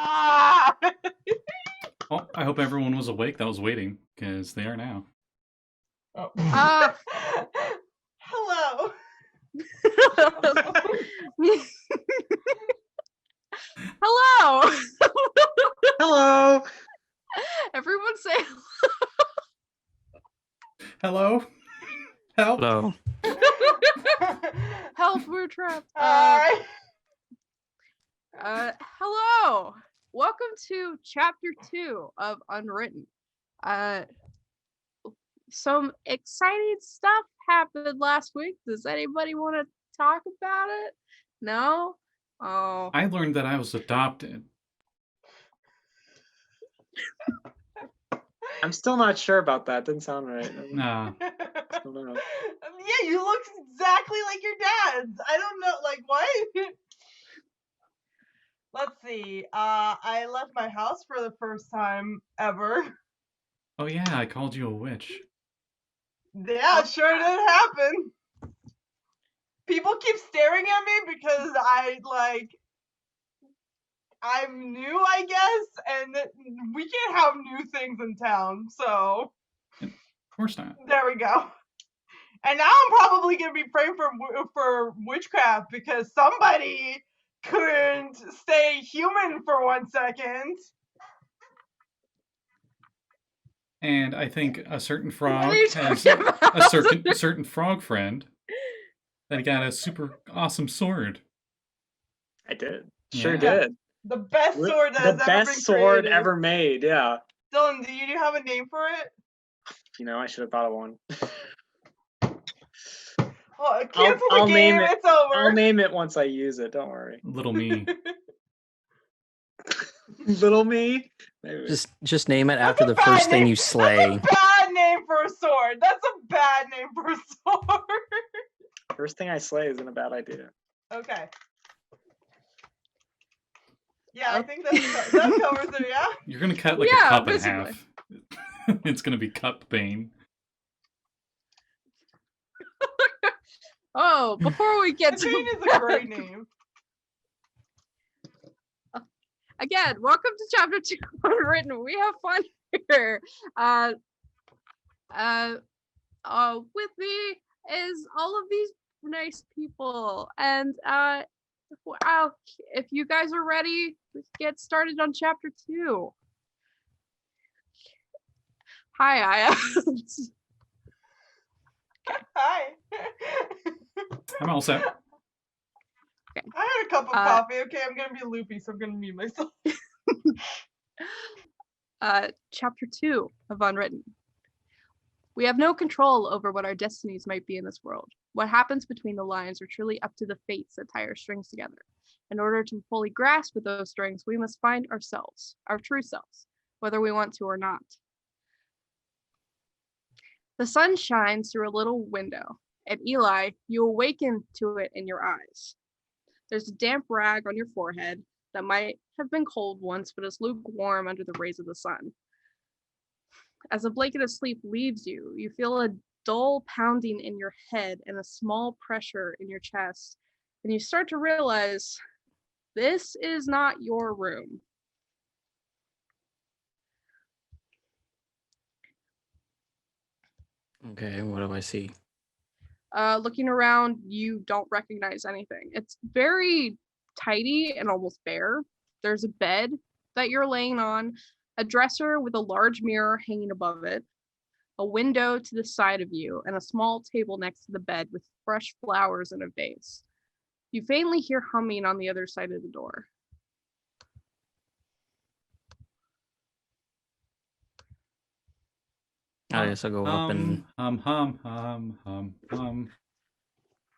Ah! Well, I hope everyone was awake that was waiting, because they are now. Oh. Hello. Hello. Hello. Everyone say Hello? Help! Hello. help. We're trapped. Alright. Hello. Welcome to chapter 2 of Unwritten. Some exciting stuff happened last week. Does anybody want to talk about it? No? Oh. I learned that I was adopted. I'm still not sure about that. Didn't sound right. Nah. I don't know. Yeah, you look exactly like your dad's. I don't know, like, what? Let's see. I left my house for the first time ever. Oh yeah, I called you a witch. Yeah, it sure did happen. People keep staring at me because I'm new, I guess, and we can't have new things in town, so. Of course not. There we go. And now I'm probably gonna be framed for witchcraft because somebody couldn't stay human for 1 second. And I think a certain frog are you has talking about? a certain frog friend that got a super awesome sword. I did. Sure Yeah. did. The best sword that The has ever been best sword created. ever made. Yeah. Dylan, do you have a name for it? You know, I should have thought of one. Well, cancel the game. Name it. It's over. I'll name it once I use it. Don't worry. Little me. Little me. Maybe. Just name it That's after a the bad first thing name. you slay. That's a bad name for a sword. That's a bad name for a sword. First thing I slay isn't a bad idea. Okay. Yeah, I think that covers it, yeah? You're gonna cut like a Yeah, cup basically. in half. It's gonna be Cup Bane. Oh, before we get Bane to is a great name. again, welcome to chapter 2 of Unwritten. We have fun here. With me is all of these nice people, and wow, if you guys are ready, let's get started on chapter 2. Hi, Aya. Hi. I'm all set. I had a cup of coffee. Okay, I'm gonna be loopy, so I'm gonna mute myself. Chapter 2 of Unwritten. We have no control over what our destinies might be in this world. What happens between the lines are truly up to the fates that tie our strings together. In order to fully grasp with those strings, we must find ourselves, our true selves, whether we want to or not. The sun shines through a little window, and Eli, you awaken to it in your eyes. There's a damp rag on your forehead that might have been cold once, but is lukewarm under the rays of the sun. As a blanket of sleep leaves you, you feel a dull pounding in your head and a small pressure in your chest, and you start to realize this is not your room. Okay, what do I see? Looking around, you don't recognize anything. It's very tidy and almost bare. There's a bed that you're laying on, a dresser with a large mirror hanging above it, a window to the side of you, and a small table next to the bed with fresh flowers in a vase. You faintly hear humming on the other side of the door. I guess I'll go up and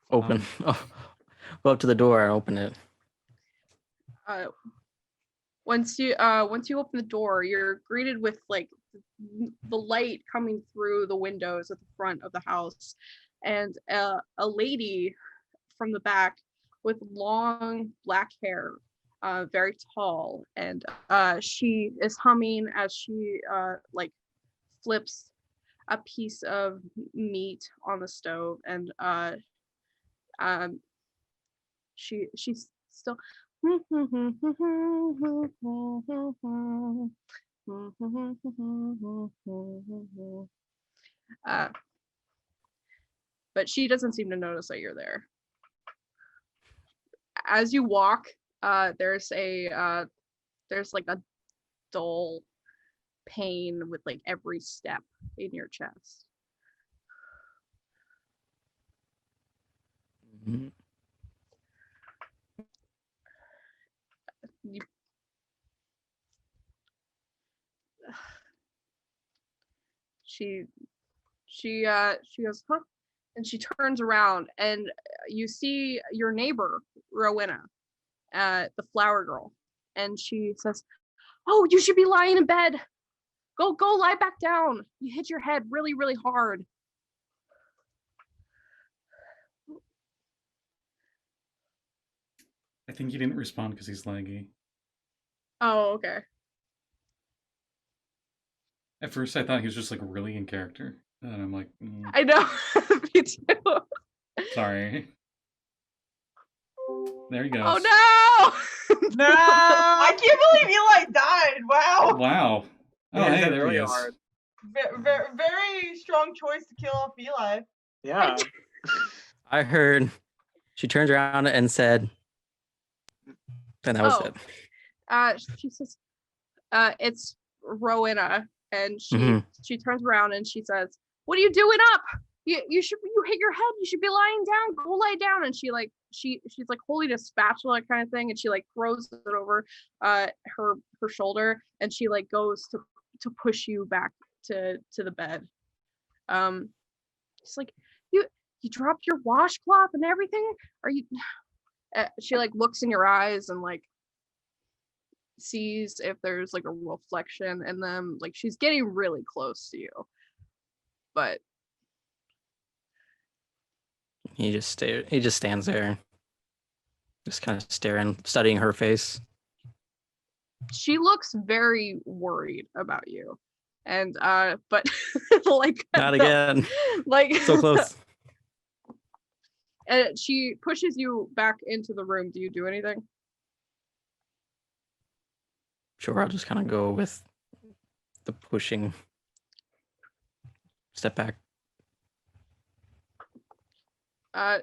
open. Go up to the door and open it. Once you open the door, you're greeted with like the light coming through the windows at the front of the house, and a lady from the back with long black hair, very tall, and she is humming as she like flips a piece of meat on the stove, and she's still but she doesn't seem to notice that you're there. As you walk, there's like a dull pain with like every step in your chest. Mm-hmm. She goes, huh? And she turns around and you see your neighbor, Rowena, the flower girl. And she says, oh, you should be lying in bed. Go lie back down. You hit your head really, really hard. I think he didn't respond because he's laggy. Oh, okay. At first, I thought he was just like really in character, and I'm like, I know. Me too. sorry. There he goes. Oh no! No, I can't believe Eli died. Wow. Wow. Oh, Yeah, hey, that's there he really is. hard. Very strong choice to kill off Eli. Yeah. I heard she turned around and said, and that was Oh. it. She says, it's Rowena, and she Mhm. she turns around and she says, what are you doing up? You hit your head, you should be lying down, go lie down. And she's like holding a spatula kind of thing, and she like throws it over her shoulder, and she like goes to push you back to the bed. She's like, you dropped your washcloth and everything? Are you she like looks in your eyes and like sees if there's like a reflection in them. Like she's getting really close to you, but He just stands there, just kind of staring, studying her face. she looks very worried about you. And but like Not again. like So close. And she pushes you back into the room. Do you do anything? Sure, I'll just kind of go with the pushing. Step back.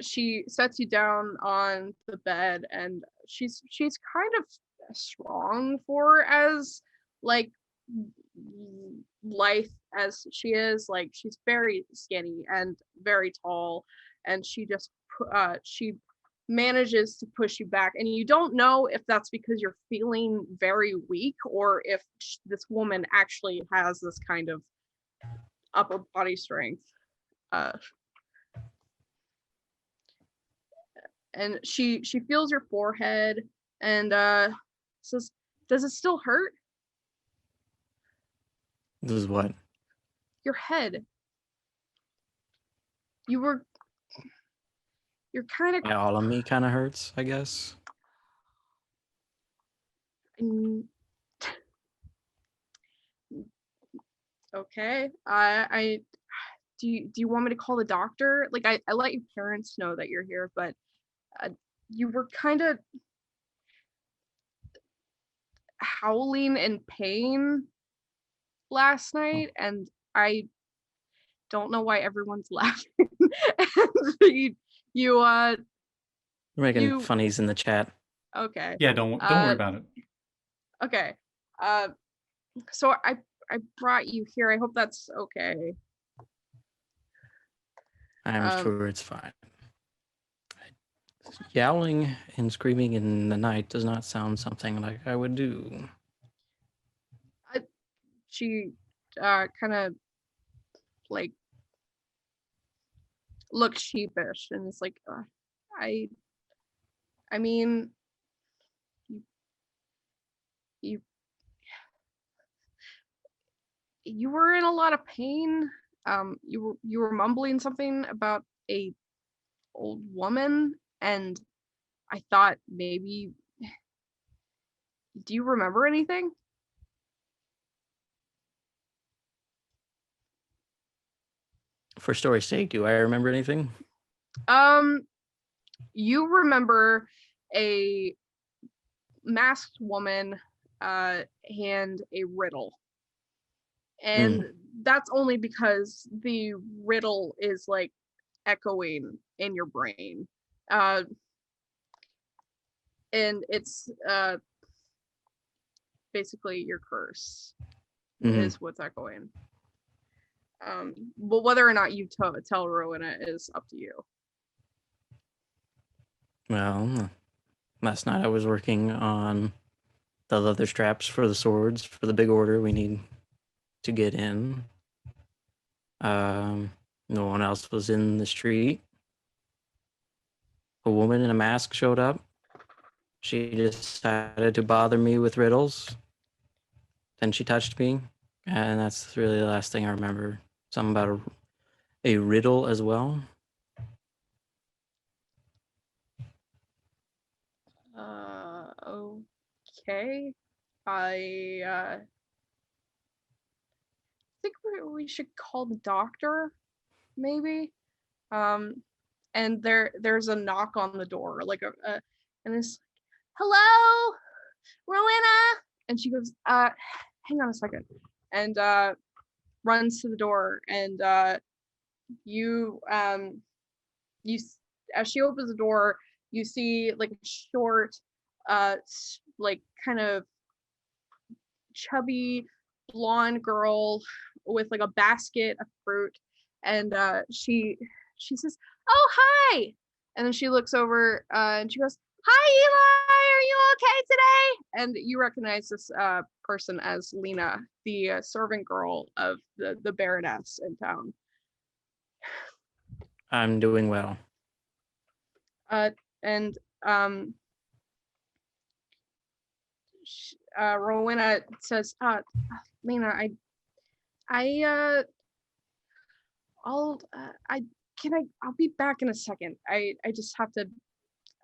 She sets you down on the bed, and she's kind of strong for as like lithe as she is. Like she's very skinny and very tall, and she manages to push you back, and you don't know if that's because you're feeling very weak or if this woman actually has this kind of upper body strength. And she feels your forehead and says, does it still hurt? This is what? Your head. You're kind of... Yeah, all of me kind of hurts, I guess. Okay. I do you want me to call the doctor? Like I let your parents know that you're here, but you were kind of howling in pain last night, and I don't know why everyone's laughing. And you're making funnies in the chat. Okay. Yeah, don't worry about it. Okay. So I brought you here. I hope that's okay. I'm sure it's fine. Yowling and screaming in the night does not sound something like I would do. She kind of like looks sheepish and is like, I mean, you were in a lot of pain. You were mumbling something about a old woman, and I thought maybe, do you remember anything? For story's sake, do I remember anything? You remember a masked woman and a riddle. And that's only because the riddle is like echoing in your brain. And it's basically your curse is what's echoing. But whether or not you tell Rowena is up to you. Well, last night I was working on the leather straps for the swords for the big order we need to get in. No one else was in the street. A woman in a mask showed up. She decided to bother me with riddles. Then she touched me, and that's really the last thing I remember. Something about a riddle as well. Okay. I think we should call the doctor, maybe. And there's a knock on the door, like and it's, hello, Rowena, and she goes, hang on a second, and runs to the door, and you as she opens the door, you see like a short, like kind of chubby blonde girl with like a basket of fruit, and she says, oh, hi, and then she looks over and she goes, hi, Eli, are you okay today? And you recognize this person as Lena, the servant girl of the Baroness in town. I'm doing well. And Rowena says, Lena, I'll be back in a second. I just have to,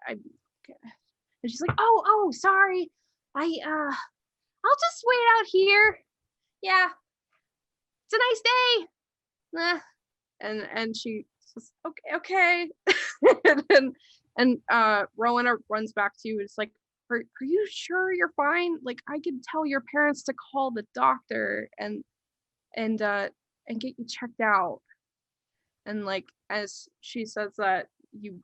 and she's like, oh, sorry. I'll just wait out here. Yeah. It's a nice day. And she says, okay. and Rowena runs back to you. It's like, are you sure you're fine? Like, I could tell your parents to call the doctor and get you checked out. And like, as she says that, you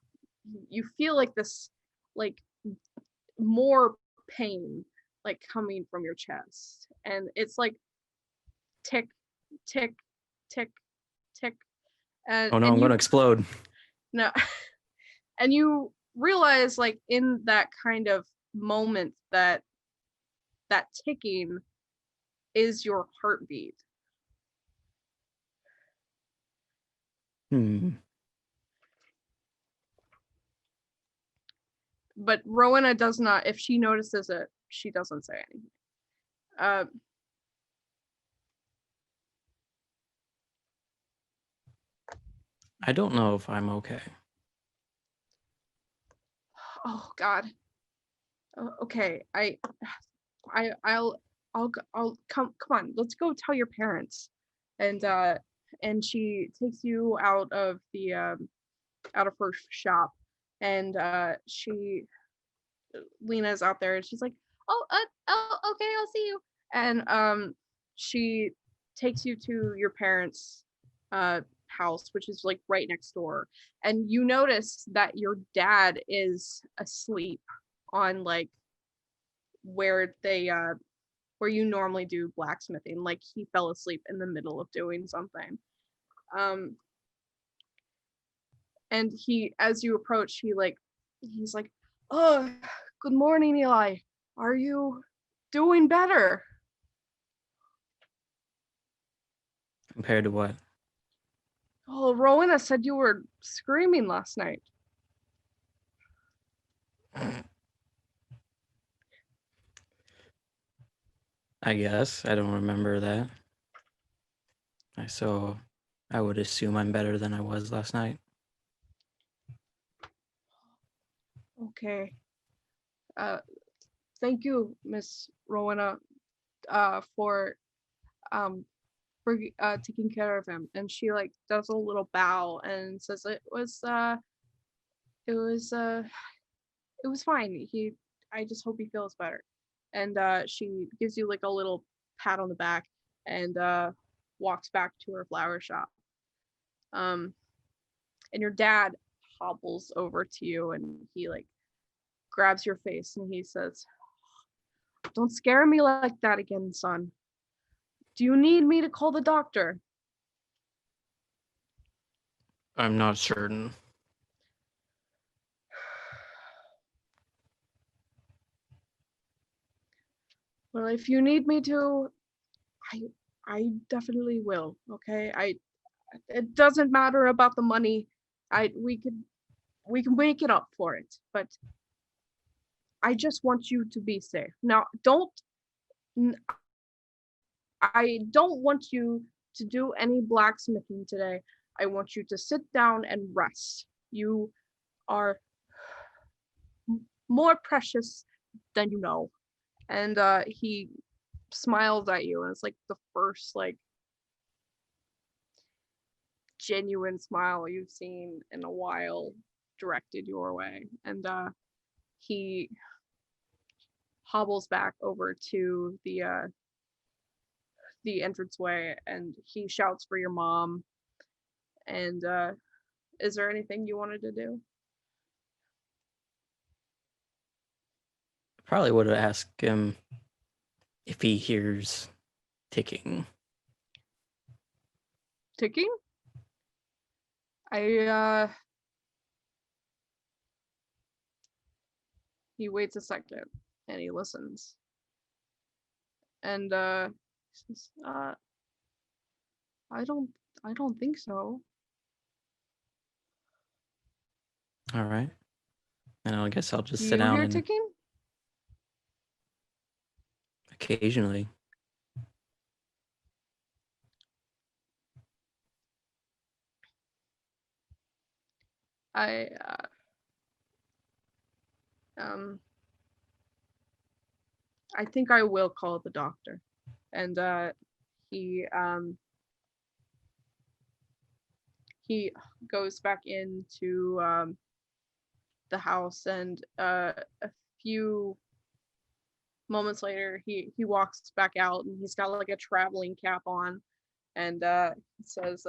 feel like this, like, more pain, like, coming from your chest, and it's like tick, tick, tick, tick. Oh no, I'm going to explode. No. And you realize, like, in that kind of moment, that ticking is your heartbeat. But Rowena does not, if she notices it, she doesn't say anything. I don't know if I'm okay. Oh God. Okay, I'll come on, let's go tell your parents. And she takes you out of the out of her shop, and Lena's out there, and she's like, oh, okay, I'll see you. And she takes you to your parents' house, which is like right next door, and you notice that your dad is asleep on, like, where they where you normally do blacksmithing. Like, he fell asleep in the middle of doing something. And he, as you approach, he's like, oh, good morning, Eli. Are you doing better? Compared to what? Oh, Rowena said you were screaming last night. I guess. I don't remember that. So I would assume I'm better than I was last night. Okay. Thank you, Miss Rowena, for taking care of him. And she, like, does a little bow and says it was fine. I just hope he feels better. And she gives you, like, a little pat on the back, and walks back to her flower shop. And your dad hobbles over to you and he like grabs your face and he says, "Don't scare me like that again, son. Do you need me to call the doctor?" I'm not certain. Well, if you need me to, I definitely will. Okay, it doesn't matter about the money. We can make it up for it, but I just want you to be safe. Now, I don't want you to do any blacksmithing today. I want you to sit down and rest. You are more precious than you know. And he smiles at you, and it's like the first like genuine smile you've seen in a while directed your way. And he hobbles back over to the entranceway and he shouts for your mom. And is there anything you wanted to do? Probably would have asked him if he hears ticking. Ticking? He waits a second and he listens. And he says, I don't think so. All right. And I guess I'll just Do sit you down hear and ticking? occasionally. I think I will call the doctor. And he goes back into the house, and a few moments later he walks back out, and he's got like a traveling cap on, and he says,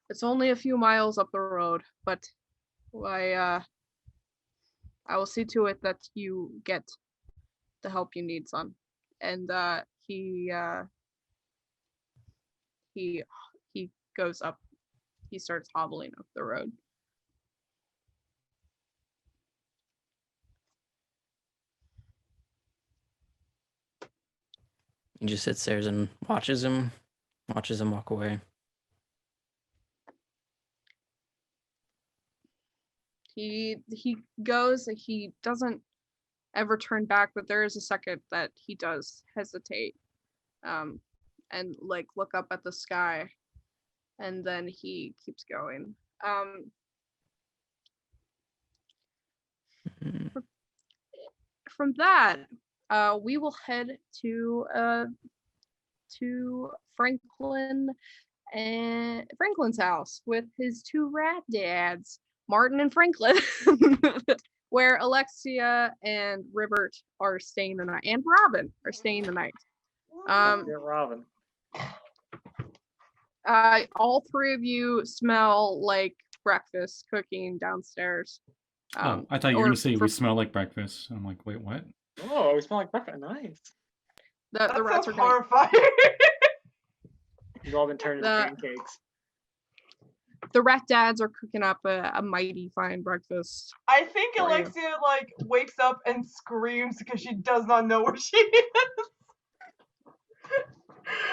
"It's only a few miles up the road, but I will see to it that you get the help you need, son." And he goes up. He starts hobbling up the road. He just sits there and watches him walk away. He goes. He doesn't ever turn back, but there is a second that he does hesitate, and like look up at the sky, and then he keeps going. From that, we will head to Franklin's house with his two rat dads, Martin and Franklin, where Alexia and Ribbert are staying the night, and Robin are staying the night. Robin. All three of you smell like breakfast cooking downstairs. I thought you were going to say we smell like breakfast. I'm like, wait, what? Oh, we smell like breakfast. Nice. The rats are horrifying. You've all been turned into pancakes. The rat dads are cooking up a mighty fine breakfast. I think Alexia like wakes up and screams because she does not know where she is.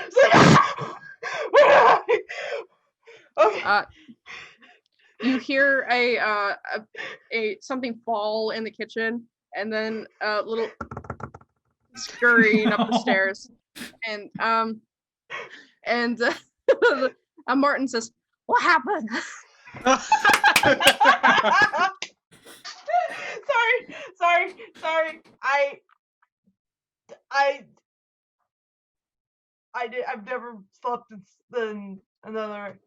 She's like, "Ah! Where am I?" Okay. You hear a something fall in the kitchen, and then a little scurrying up the stairs, and Martin says, "What happened?" Sorry. I've never slept in another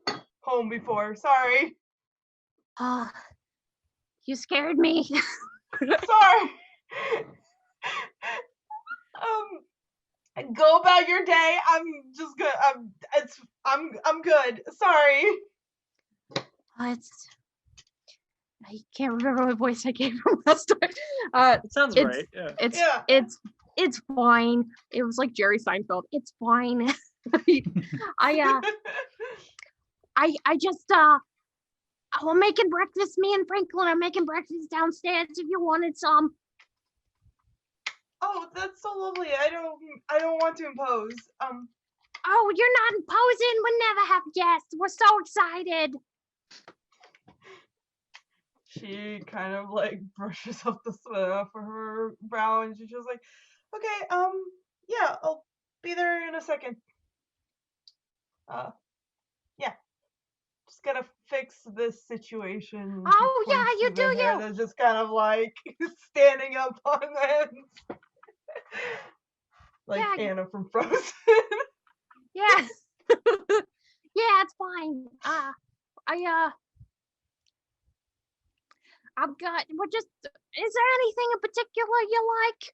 home before. Sorry. You scared me. Sorry. Go about your day. I'm just good. I'm good. Sorry. It's I can't remember what voice I gave from last time. It sounds It's- right. Yeah. Yeah. It's fine. It was like Jerry Seinfeld. It's fine. I just we're making breakfast. Me and Franklin are making breakfast downstairs. If you wanted some. Oh, that's so lovely. I don't want to impose. Oh, you're not imposing. We never have guests. We're so excited. She kind of like brushes up the sweat off of her brow, and she's just like, okay, yeah, I'll be there in a second. Yeah, just gotta fix this situation. She Oh, yeah, points you to do the hair you. that's just kind of like standing up on ends, like Yeah. Anna from Frozen. Yes. Yeah, it's fine. I've got. We're just. Is there anything in particular you like?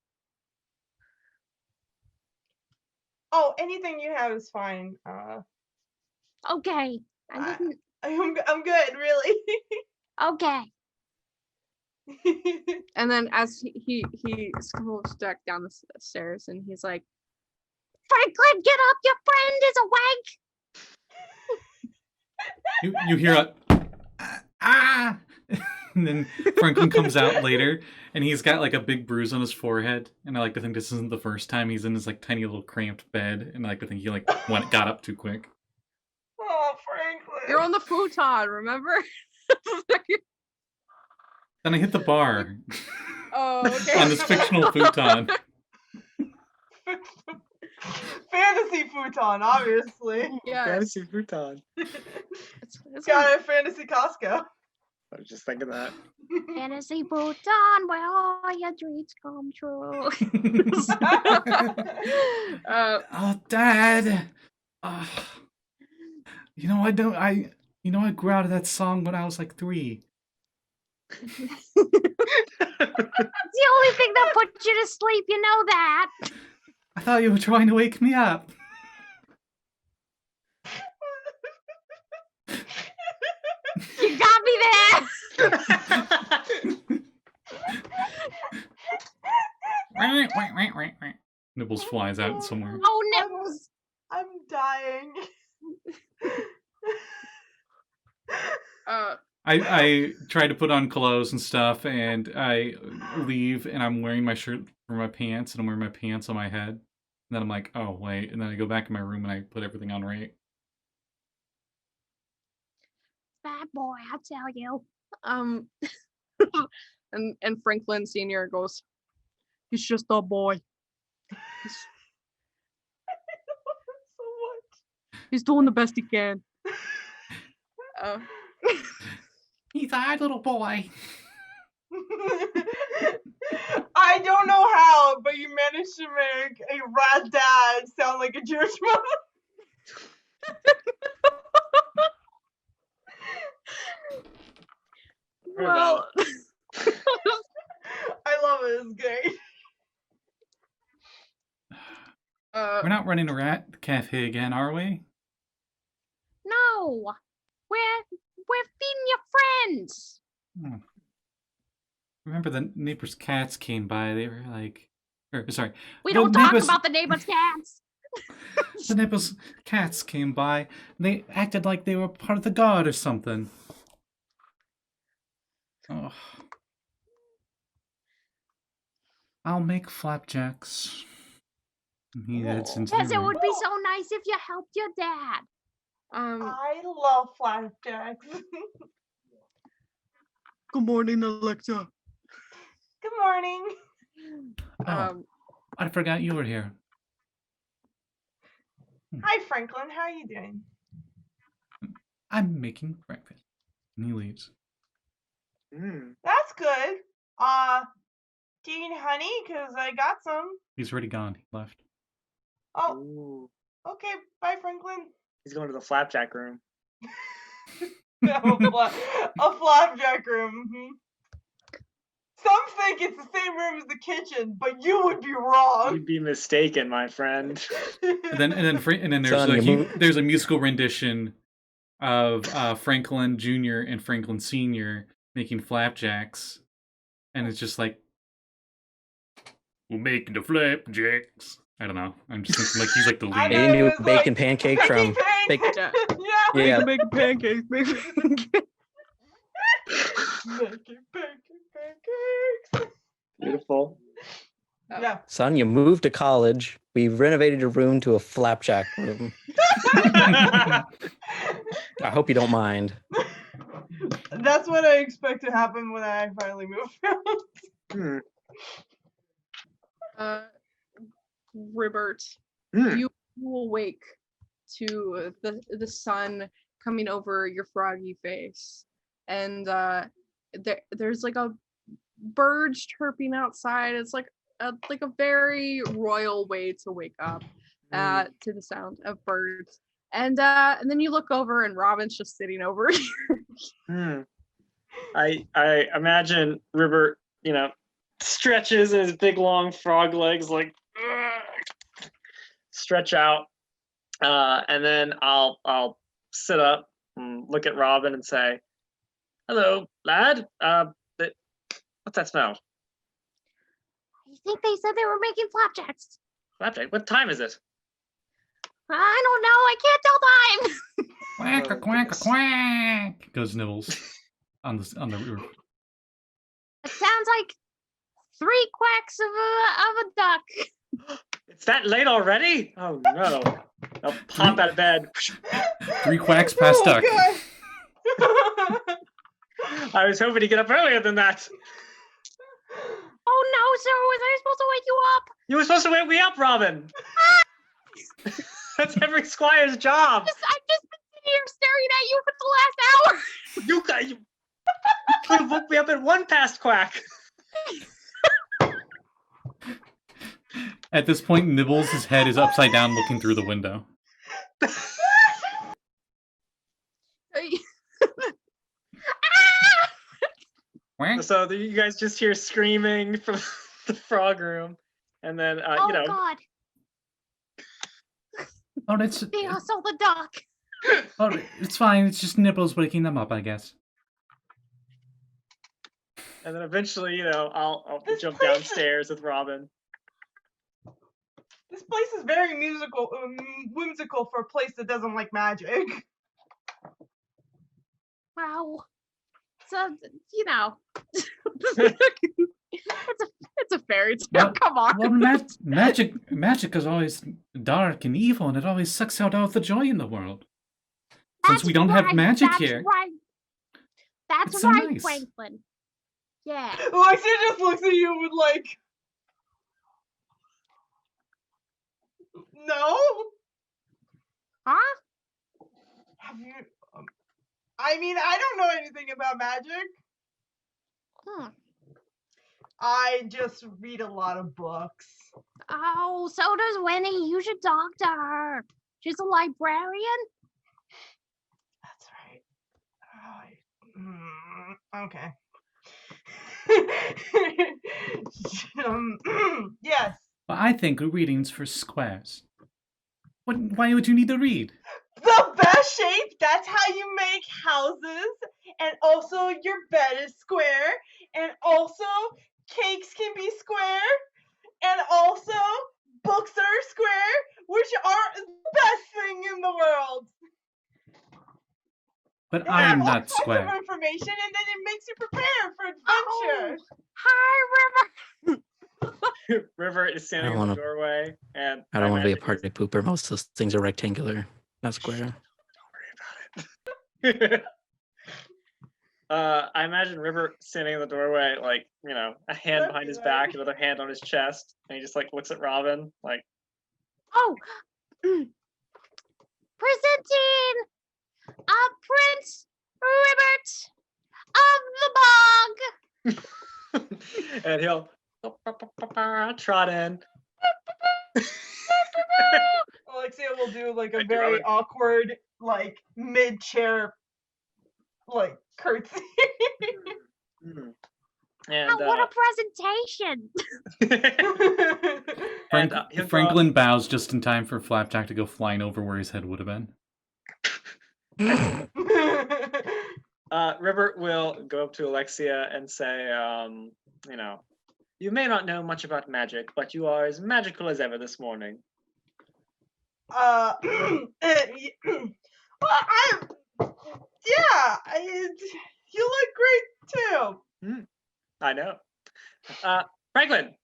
Oh, anything you have is fine. Okay. I I- didn't. I'm good, really. Okay. And then as he scrolls back down the stairs and he's like, Franklin, get up! Your friend is awake. You hear a ah, and then Franklin comes out later, and he's got like a big bruise on his forehead. And I like to think this isn't the first time he's in his like tiny little cramped bed, and I like to think he like got up too quick. Oh, Franklin. You're on the futon, remember? Then I hit the bar Oh, okay. on this fictional futon. Fantasy futon, obviously. Yeah, Fantasy futon. it's Got a fantasy Costco. I was just thinking that. fantasy futon where all your dreams come true. Oh, Dad. You know, I grew out of that song when I was like 3. It's the only thing that puts you to sleep, you know that. I thought you were trying to wake me up. You got me there. Nibbles flies out somewhere. Oh, Nibbles. I'm dying. I try to put on clothes and stuff, and I leave, and I'm wearing my shirt for my pants, and I'm wearing my pants on my head. And then I'm like, oh, wait. And then I go back in my room, and I put everything on right. Bad boy, I tell you. And Franklin Sr. goes, he's just a boy. So much. He's doing the best he can. He's our little boy. I don't know how, but you managed to make a rat dad sound like a Jewish mother. Well, I love it. It's great. We're not running a rat cafe again, are we? no, we're feeding your friends. Remember the neighbor's cats came by. They were like, sorry, We The don't talk neighbors- about the neighbor's cats. the neighbor's cats came by. They acted like they were part of the guard or something. Oh. I'll make flapjacks. He heads into the Yes, it room. would be so nice if you helped your dad. I love flapjacks. Good morning, Alexia. Good morning. Oh, I forgot you were here. Hi, Franklin. How are you doing? I'm making breakfast. And he leaves. That's good. Do you need honey? Because I got some. He's already gone. He left. Oh, Ooh. okay. Bye, Franklin. He's going to the flapjack room. A flapjack room. Mhm. Some think it's the same room as the kitchen, but you would be wrong. You'd be mistaken, my friend. And then there's Son, a you move- there's a musical rendition of Franklin Jr. and Franklin Sr. making flapjacks, and it's just like, we're making the flapjacks. I don't know. I'm just thinking like he's like the I lead. know. A new it was bacon like, pancake bacon from Bake- pancake. Yeah. Yeah. Yeah. Make pancakes. Make pancakes. Making pancakes. Beautiful. Yeah. Son, you moved to college. We renovated your room to a flapjack room. I hope you don't mind. That's what I expect to happen when I finally move out. Hmm. Ribbert, Hmm. you awake to the sun coming over your froggy face, and there's like a birds chirping outside. It's like a very royal way to wake up to the sound of birds. And then you look over and Robin's just sitting over here. Hmm. I imagine Ribbert, stretches and his big long frog legs like stretch out, and then I'll sit up and look at Robin and say, "Hello, lad. What's that smell? I think they said they were making flapjacks. Flapjack. What time is it?" I don't know. I can't tell time. Quack, Oh, quack, goodness. quack, goes Nibbles on the roof. It sounds like 3 quacks of a duck. It's that late already? Oh no! I'll pop out of bed. 3 quacks past duck. God. I was hoping to get up earlier than that. Oh no, sir. Was I supposed to wake you up? You were supposed to wake me up, Robin. That's every squire's job. I've just been sitting here staring at you for the last hour. You could have woke me up at 1 past quack. At this point, Nibbles' head is upside down looking through the window. Quack. So you guys just hear screaming from the frog room, and then Oh God. Oh, it's They hustle the duck. oh, it's fine. It's just Nibbles waking them up, I guess. and then eventually, I'll This jump place is- downstairs with Robin. This place is very whimsical for a place that doesn't like magic. Wow. So it's a fairy tale. Well- Come on. Well, magic is always dark and evil, and it always sucks out all the joy in the world. Since we don't have right, magic that's here. Right. That's It's so right, nice. Franklin. Yeah. Alexia just looks at you with like, no? Huh? Have you? I mean, I don't know anything about magic. Hmm. I just read a lot of books. Oh, so does Winnie. You should talk to her. She's a librarian. That's right. Okay. Yes. Well, I think reading's for squares. Why would you need to read? The best shape, that's how you make houses. And also your bed is square. And also cakes can be square. And also books are square, which are the best thing in the world. But They I have am all not kinds square. of information, and then it makes you prepare for adventure. Hi, River. River is standing I in don't the wanna- doorway, and I don't want to be a imagine party pooper. Most of those things are rectangular, not square. he's- I imagine River standing in the doorway, like, a hand That'd behind be his nice. back, another hand on his chest, and he just like looks at Robin, like, Oh. Presenting Prince Ribbert of the Bog. and he'll trot in. Alexia will do like a Thank you, very Robin. awkward, like mid-chair, like curtsy. Mm. Oh, And what a presentation. and, he'll go- Franklin bows just in time for Flapjack to go flying over where his head would have been. Ribbert will go up to Alexia and say, you may not know much about magic, but you are as magical as ever this morning. Well, you look great too. I know. Franklin,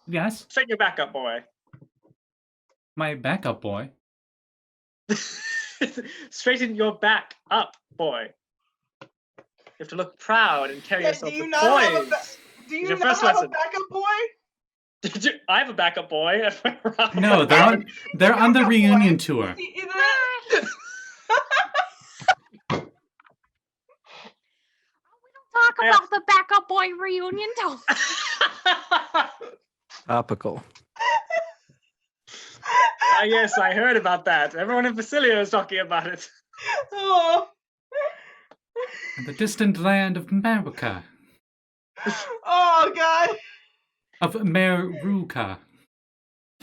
Yes, straighten your back up, boy. my backup boy. Straighten your back up, boy. You have to look proud and carry yourself do you with not have a poise. Do you your not first have lesson. a backup boy? I have a backup boy. No, they're on the Backup reunion boy. tour. See, Talk about the backup boy reunion. Don't. Topical. Yes, I heard about that. Everyone in Basilia is talking about it. Oh. In the distant land of America. Oh God. Of Meruka.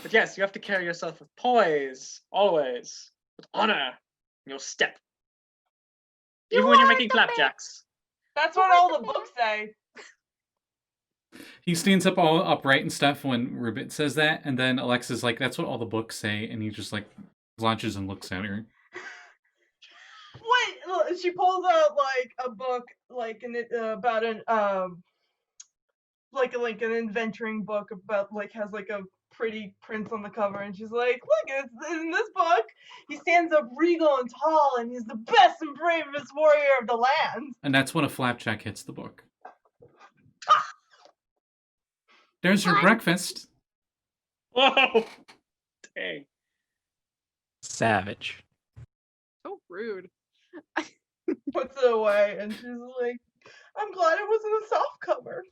But yes, you have to carry yourself with poise, always, with honor in your step. Even when you're making flapjacks. That's what all the books say. He stands up all upright and stuff when Ribbert says that, and then Alexia's like, that's what all the books say, and he just like launches and looks at her. Wait, she pulls out like a book, like about an like an adventuring book about like has like a pretty prince on the cover, and she's like, look, it's in this book. He stands up regal and tall, and he's the best and bravest warrior of the land. And that's when a flapjack hits the book. There's your breakfast. Whoa! Dang. Savage. So rude. Puts it away, and she's like, I'm glad it wasn't a soft cover.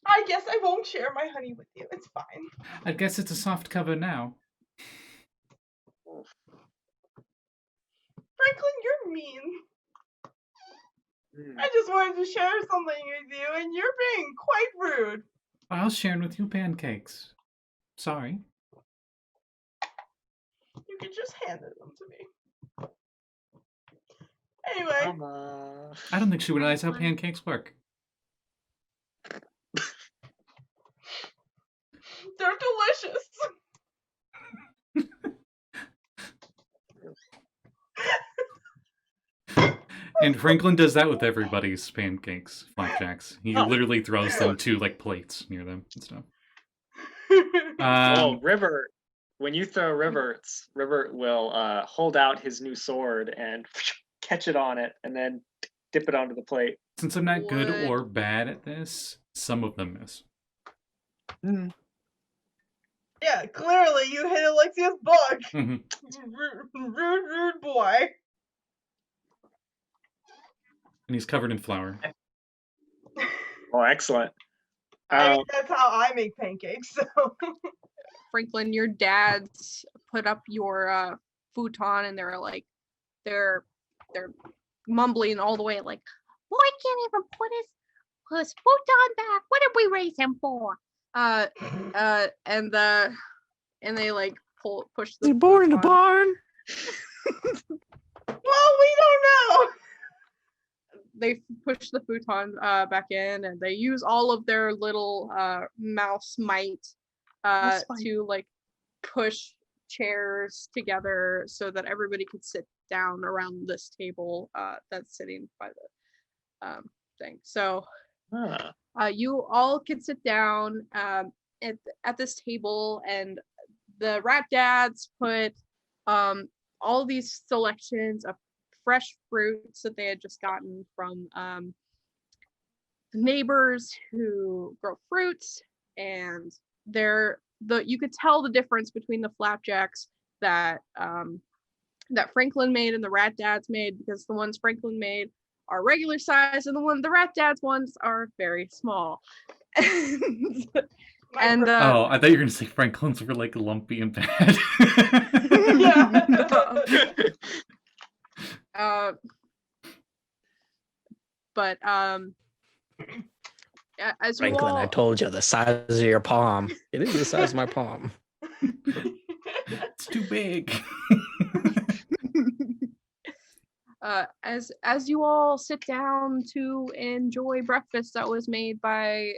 I guess I won't share my honey with you. It's fine. I guess it's a soft cover now. Franklin, you're mean. I just wanted to share something with you, and you're being quite rude. I was sharing with you pancakes. Sorry. You could just hand them to me. Anyway. I don't think she realized how pancakes work. They're delicious. And Franklin does that with everybody's pancakes, flapjacks. He literally throws them to like plates near them and stuff. Ribbert. When you throw Ribbert will hold out his new sword and catch it on it, and then dip it onto the plate. Since I'm not good or bad at this, some of them miss. Yeah, clearly you hit Alexia's book. Mm-hmm. Rude boy. And he's covered in flour. Oh, excellent. I mean, that's how I make pancakes, so. Franklin, your dad's put up your futon, and they're mumbling all the way, like, Boy can't even put his futon back. What did we raise him for? and they like push the. He's born in a barn. Well, we don't know. They push the futon back in, and they use all of their little mouse might to like push chairs together so that everybody could sit down around this table that's sitting by the thing. So you all could sit down at this table, and the rat dads put all these selections of fresh fruits that they had just gotten from neighbors who grow fruits, and you could tell the difference between the flapjacks that that Franklin made and the rat dads made, because the ones Franklin made are regular size, and the rat dads ones are very small. And I thought you were gonna say Franklin's were like lumpy and bad. But as Franklin, you all, I told you the size of your palm. It is the size of my palm. It's too big. As you all sit down to enjoy breakfast that was made by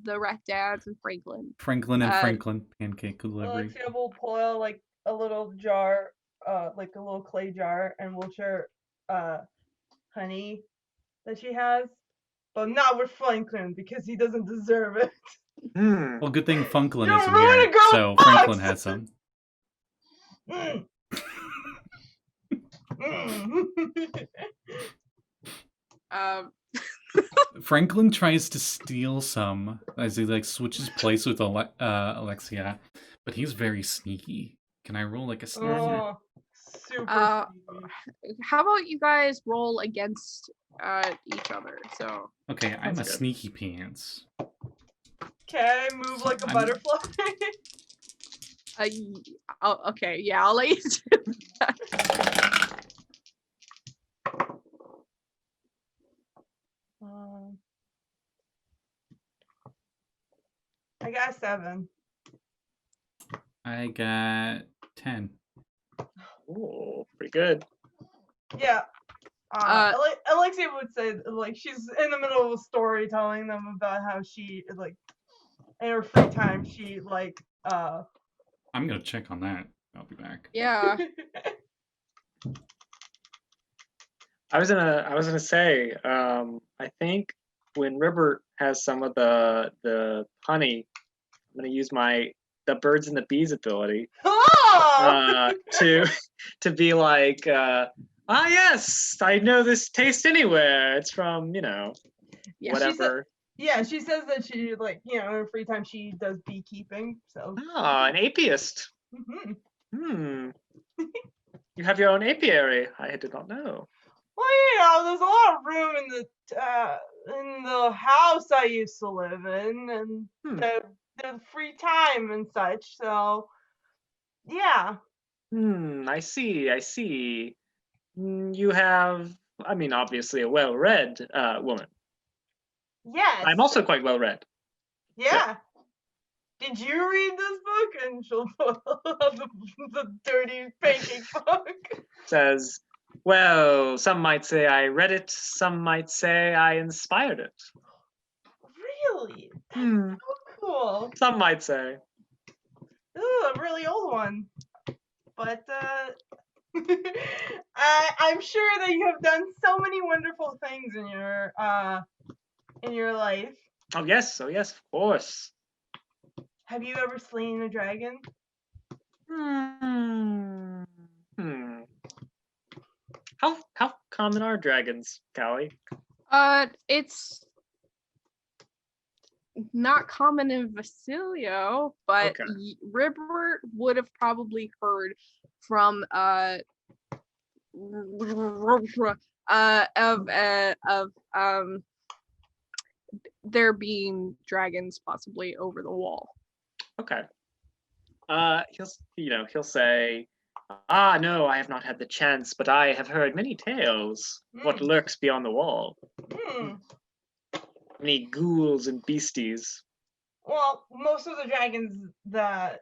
the Rat Dads and Franklin. Franklin and Uh, Franklin pancake delivery. Alexia will pull out like a little jar, like a little clay jar, and we'll share honey that she has, but not with Franklin because he doesn't deserve it. Well, good thing Funklin You're isn't ruining here, girl so box! Franklin has some. Mm. Mm. Franklin tries to steal some as he like switches place with Alexia, but he's very sneaky. Can I roll like a sneaky? Oh, super sneaky. How about you guys roll against each other? So Okay, I'm a That's good. sneaky pants. Can I move like a butterfly? okay, yeah, I'll let you do that. I got 7. I got 10. Oh, pretty good. Yeah. Alexia would say like she's in the middle of a story telling them about how she like in her free time she like I'm gonna check on that. I'll be back. Yeah. I was gonna say, I think when Ribbert has some of the honey, I'm gonna use the birds and the bees ability to be like, yes, I know this taste anywhere. It's from Yeah, whatever. She says that she like in her free time she does beekeeping. So An apiarist. Mm-hmm. You have your own apiary. I did not know. Well, there's a lot of room in the house I used to live in, and the free time and such. So, yeah. I see. You have, I mean, obviously a well-read woman. Yes. I'm also quite well-read. Yeah. Did you read this book? And she'll pull out the dirty pancake book. Says, well, some might say I read it, some might say I inspired it. Really? That's so cool. Some might say. This is a really old one. But I'm sure that you have done so many wonderful things in your life. Oh yes, of course. Have you ever slain a dragon? How common are dragons, Callie? It's not common in Vasilio, but Okay. Ribbert would have probably heard from there being dragons possibly over the wall. Okay. He'll say, no, I have not had the chance, but I have heard many tales of what lurks beyond the wall. Many ghouls and beasties. Well, most of the dragons that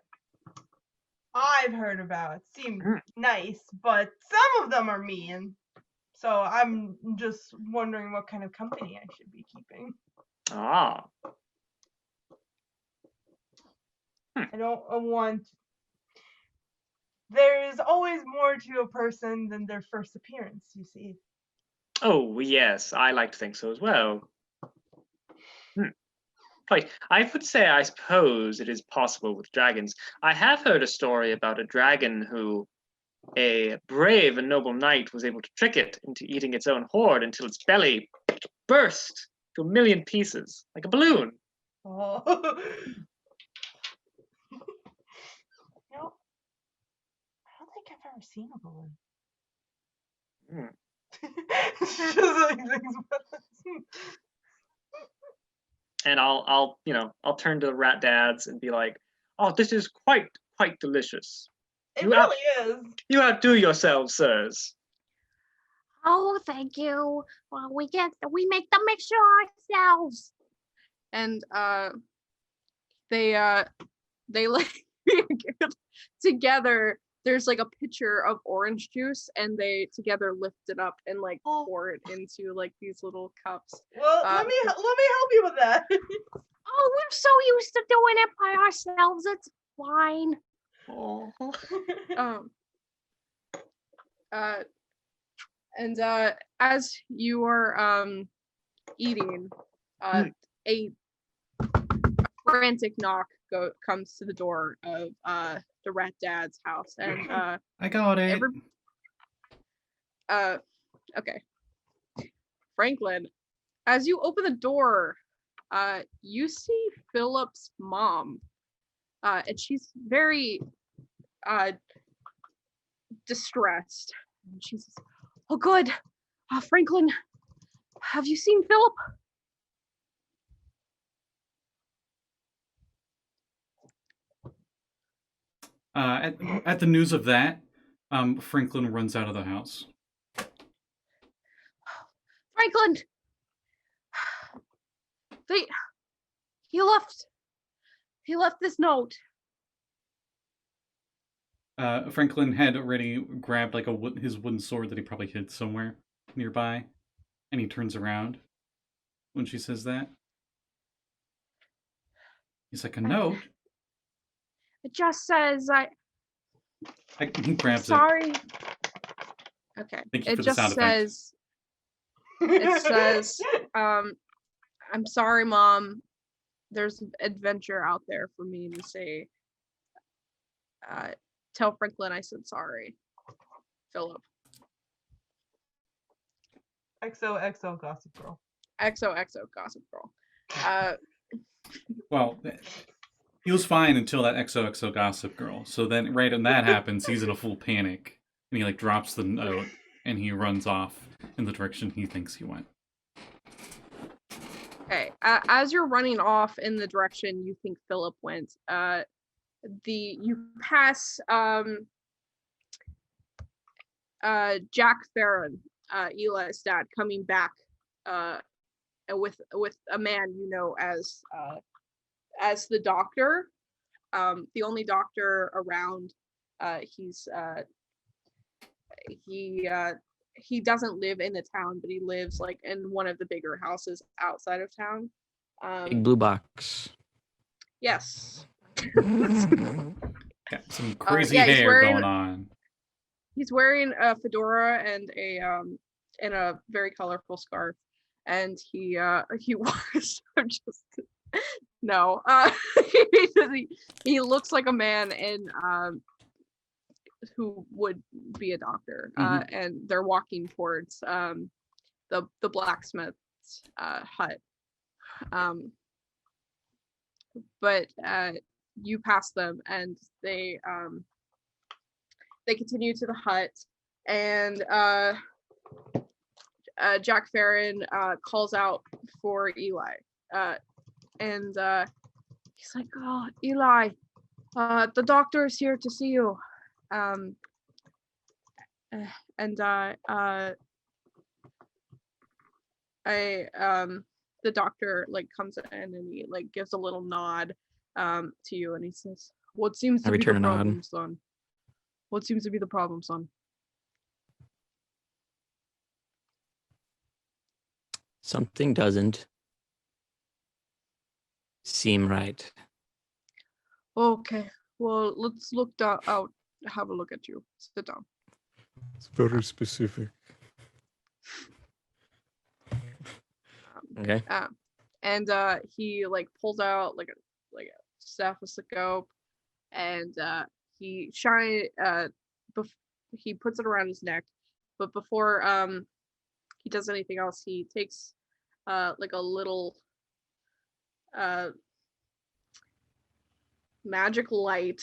I've heard about seem nice, but some of them are mean. So I'm just wondering what kind of company I should be keeping. I don't want... There is always more to a person than their first appearance, you see. Oh, yes, I like to think so as well. Right, I would say I suppose it is possible with dragons. I have heard a story about a dragon who a brave and noble knight was able to trick it into eating its own hoard until its belly burst to a million pieces, like a balloon. Oh. I don't think I've ever seen a balloon. It's just like things. And I'll turn to the rat dads and be like, oh, this is quite delicious. It really is. You outdo yourselves, sirs. Oh, thank you. Well, we make the mixture ourselves. And they let you together there's like a pitcher of orange juice, and they together lift it up and like pour it into like these little cups. Well, let me help you with that. Oh, we're so used to doing it by ourselves. It's fine. And as you are eating, a frantic knock comes to the door of the rat dad's house, and I got it. Okay, Franklin, as you open the door, you see Philip's mom, and she's very distressed. And she says, "Oh, good, Franklin, have you seen Philip?" At the news of that, Franklin runs out of the house. Franklin, he left this note. Franklin had already grabbed like his wooden sword that he probably hid somewhere nearby, and he turns around when she says that. He's like, a note? It just says He grabs Sorry. Okay. Thank you It for the just sound effect. says. It says, "I'm sorry, Mom. There's an adventure out there for me to say. Tell Franklin I said sorry, Philip." XOXO Gossip Girl. XOXO Gossip Girl. Well, he was fine until that XOXO Gossip Girl. So then, right when that happens, he's in a full panic, and he like drops the note, and he runs off in the direction he thinks he went. Okay. As you're running off in the direction you think Philip went, you pass Jack Farron, Eli's dad, coming back with a man you know as the doctor, the only doctor around. He doesn't live in the town, but he lives like in one of the bigger houses outside of town. Big blue box. Yes. Got some crazy hair going on. He's wearing a fedora and a very colorful scarf, and he was just no. He looks like a man in who would be a doctor, and they're walking towards the blacksmith's hut. But you pass them, and they continue to the hut, and Jack Farron calls out for Eli, and he's like, "Oh, Eli, the doctor is here to see you." The doctor like comes in and he like gives a little nod to you, and he says, "What seems to be the problem, son? What seems to be the problem, son?" Something doesn't seem right. Okay, well, let's look out. Have a look at you. Sit down. It's very specific. Okay. And he like pulls out like a stethoscope, and he he puts it around his neck, but before he does anything else, he takes like a little magic light,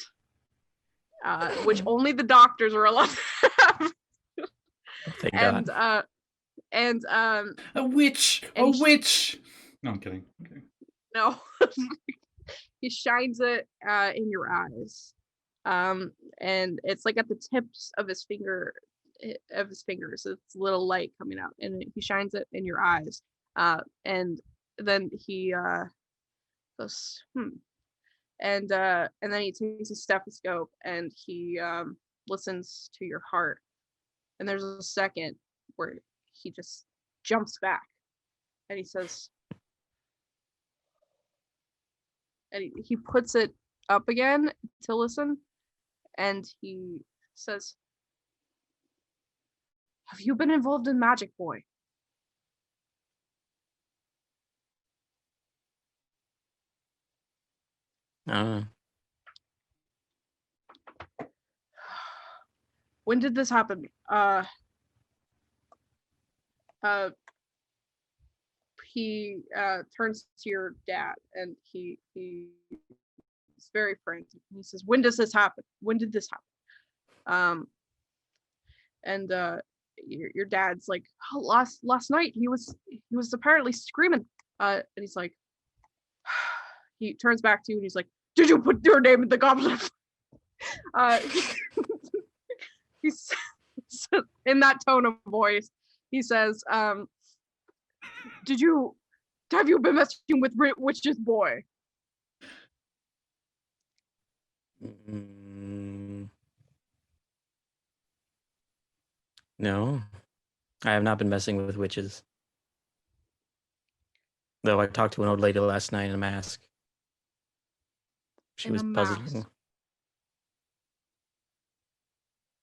which only the doctors are allowed to have. Thank God. A witch! A witch! No, I'm kidding. Okay. No. He shines it in your eyes. And it's like at the tips of his fingers. It's a little light coming out, and he shines it in your eyes. And then he goes, and then he takes a stethoscope and he listens to your heart. And there's a second where he just jumps back and he says, and he puts it up again to listen, and he says, "Have you been involved in magic, boy?" When did this happen? He turns to your dad and he's very frantic. He says, "When does this happen? When did this happen?" And your dad's like, "Oh, last night he was apparently screaming." And he's like, he turns back to you and he's like, "Did you put your name in the goblet?" He's in that tone of voice. He says, have you been messing with Witch's boy?" No, I have not been messing with witches. Though I talked to an old lady last night in a mask. She was puzzling.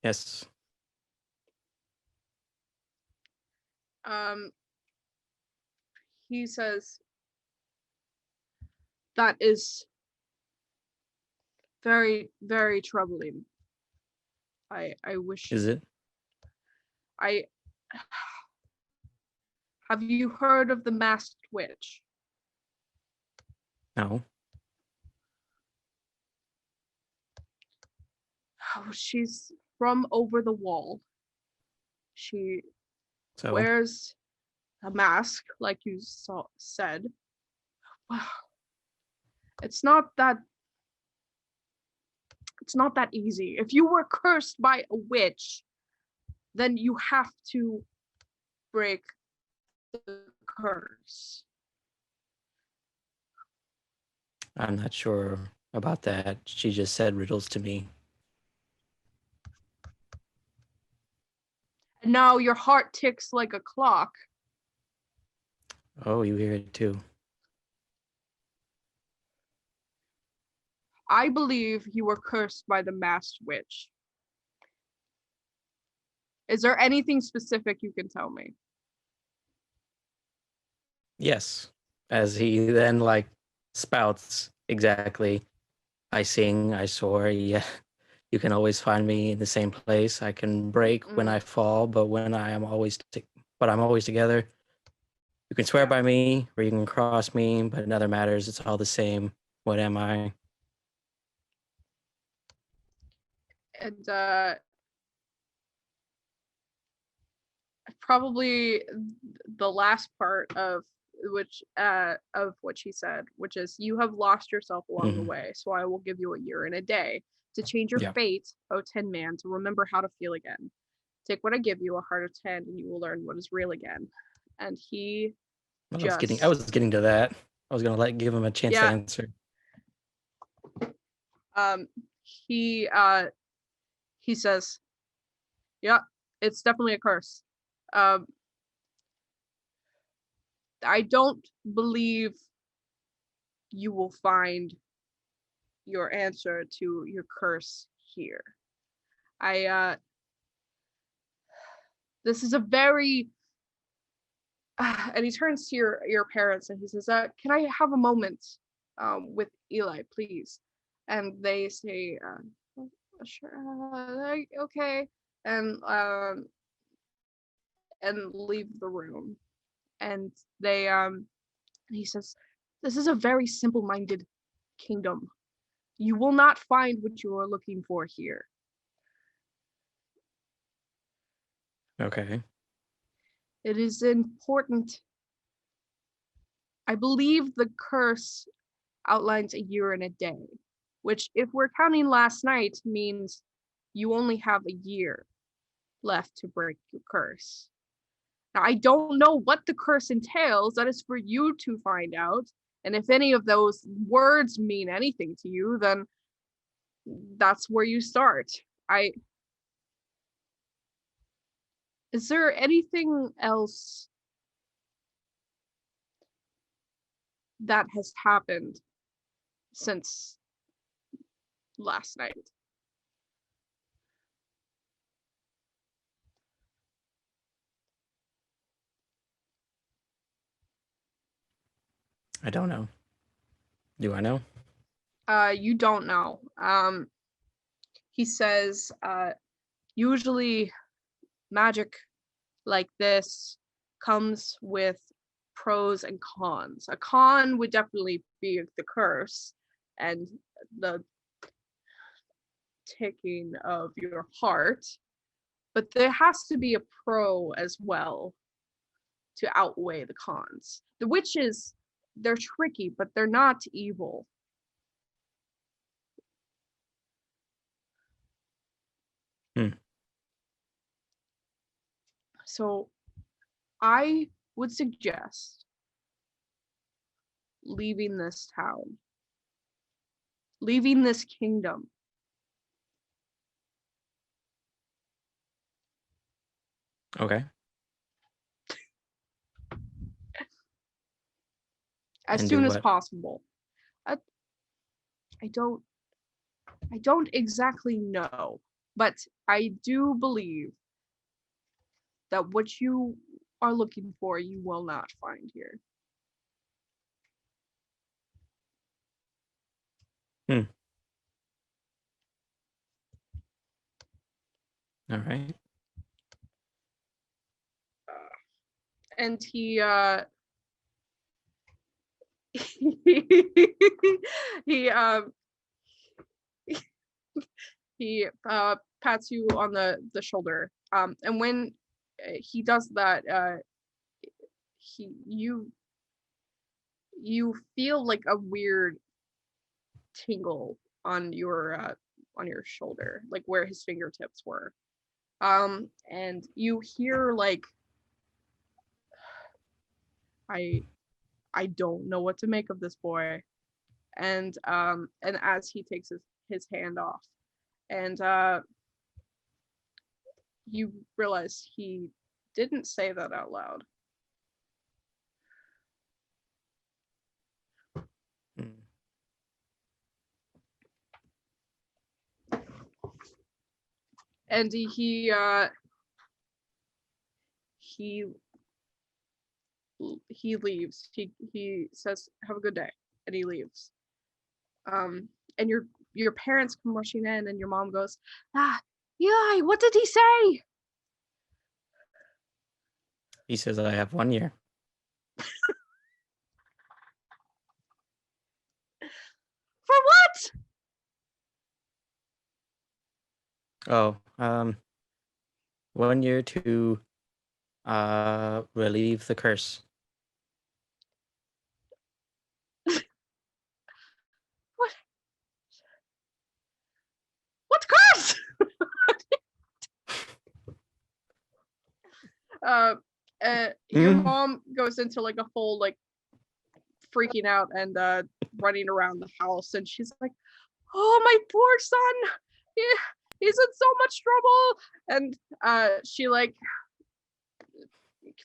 Yes. He says, "That is very, very troubling. I wish." Is it? Have you heard of the masked witch? No. Oh, she's from over the wall. She wears a mask, like you said. It's not that easy. If you were cursed by a witch, then you have to break the curse. I'm not sure about that. She just said riddles to me. And now your heart ticks like a clock. Oh, you hear it too. I believe you were cursed by the masked witch. Is there anything specific you can tell me? Yes. As he then spouts exactly. I sing, I soar, yeah. You can always find me in the same place. I can break when I fall, but I'm always together. You can swear by me, or you can cross me, but it never matters. It's all the same. What am I? And probably the last part of what she said, which is, "You have lost yourself along the way, so I will give you a year and a day to change your fate, O Tin Man, to remember how to feel again. Take what I give you, a heart of 10, and you will learn what is real again." And he I was getting to that. I was gonna give him a chance to answer. He says, "Yeah, it's definitely a curse. I don't believe you will find your answer to your curse here. This is a very," and he turns to your parents and he says, "Can I have a moment with Eli, please?" And they say, "Sure, okay," and leave the room. And he says, "This is a very simple-minded kingdom. You will not find what you are looking for here." Okay. It is important. I believe the curse outlines a year and a day, which, if we're counting last night, means you only have a year left to break your curse. Now, I don't know what the curse entails. That is for you to find out And if any of those words mean anything to you, then that's where you start. Is there anything else that has happened since last night? I don't know. Do I know? You don't know. He says, usually magic like this comes with pros and cons. A con would definitely be the curse and the ticking of your heart, but there has to be a pro as well to outweigh the cons. The witches, they're tricky, but they're not evil. So I would suggest leaving this town, leaving this kingdom. Okay. As And soon do as what? possible. I don't exactly know, but I do believe that what you are looking for, you will not find here. All right. And he he he pats you on the shoulder. And when he does that, you feel like a weird tingle on your shoulder, like where his fingertips were. And you hear like, I don't know what to make of this boy. And as he takes his hand off, and you realize he didn't say that out loud. And he leaves. He says, "Have a good day," and he leaves. And your parents come rushing in, and your mom goes, Eli, what did he say? He says I have 1 year. For what? Oh, 1 year to relieve the curse. What curse? Your mom goes into like a full like freaking out and running around the house, and she's like, "Oh, my poor son, he's in so much trouble." And she like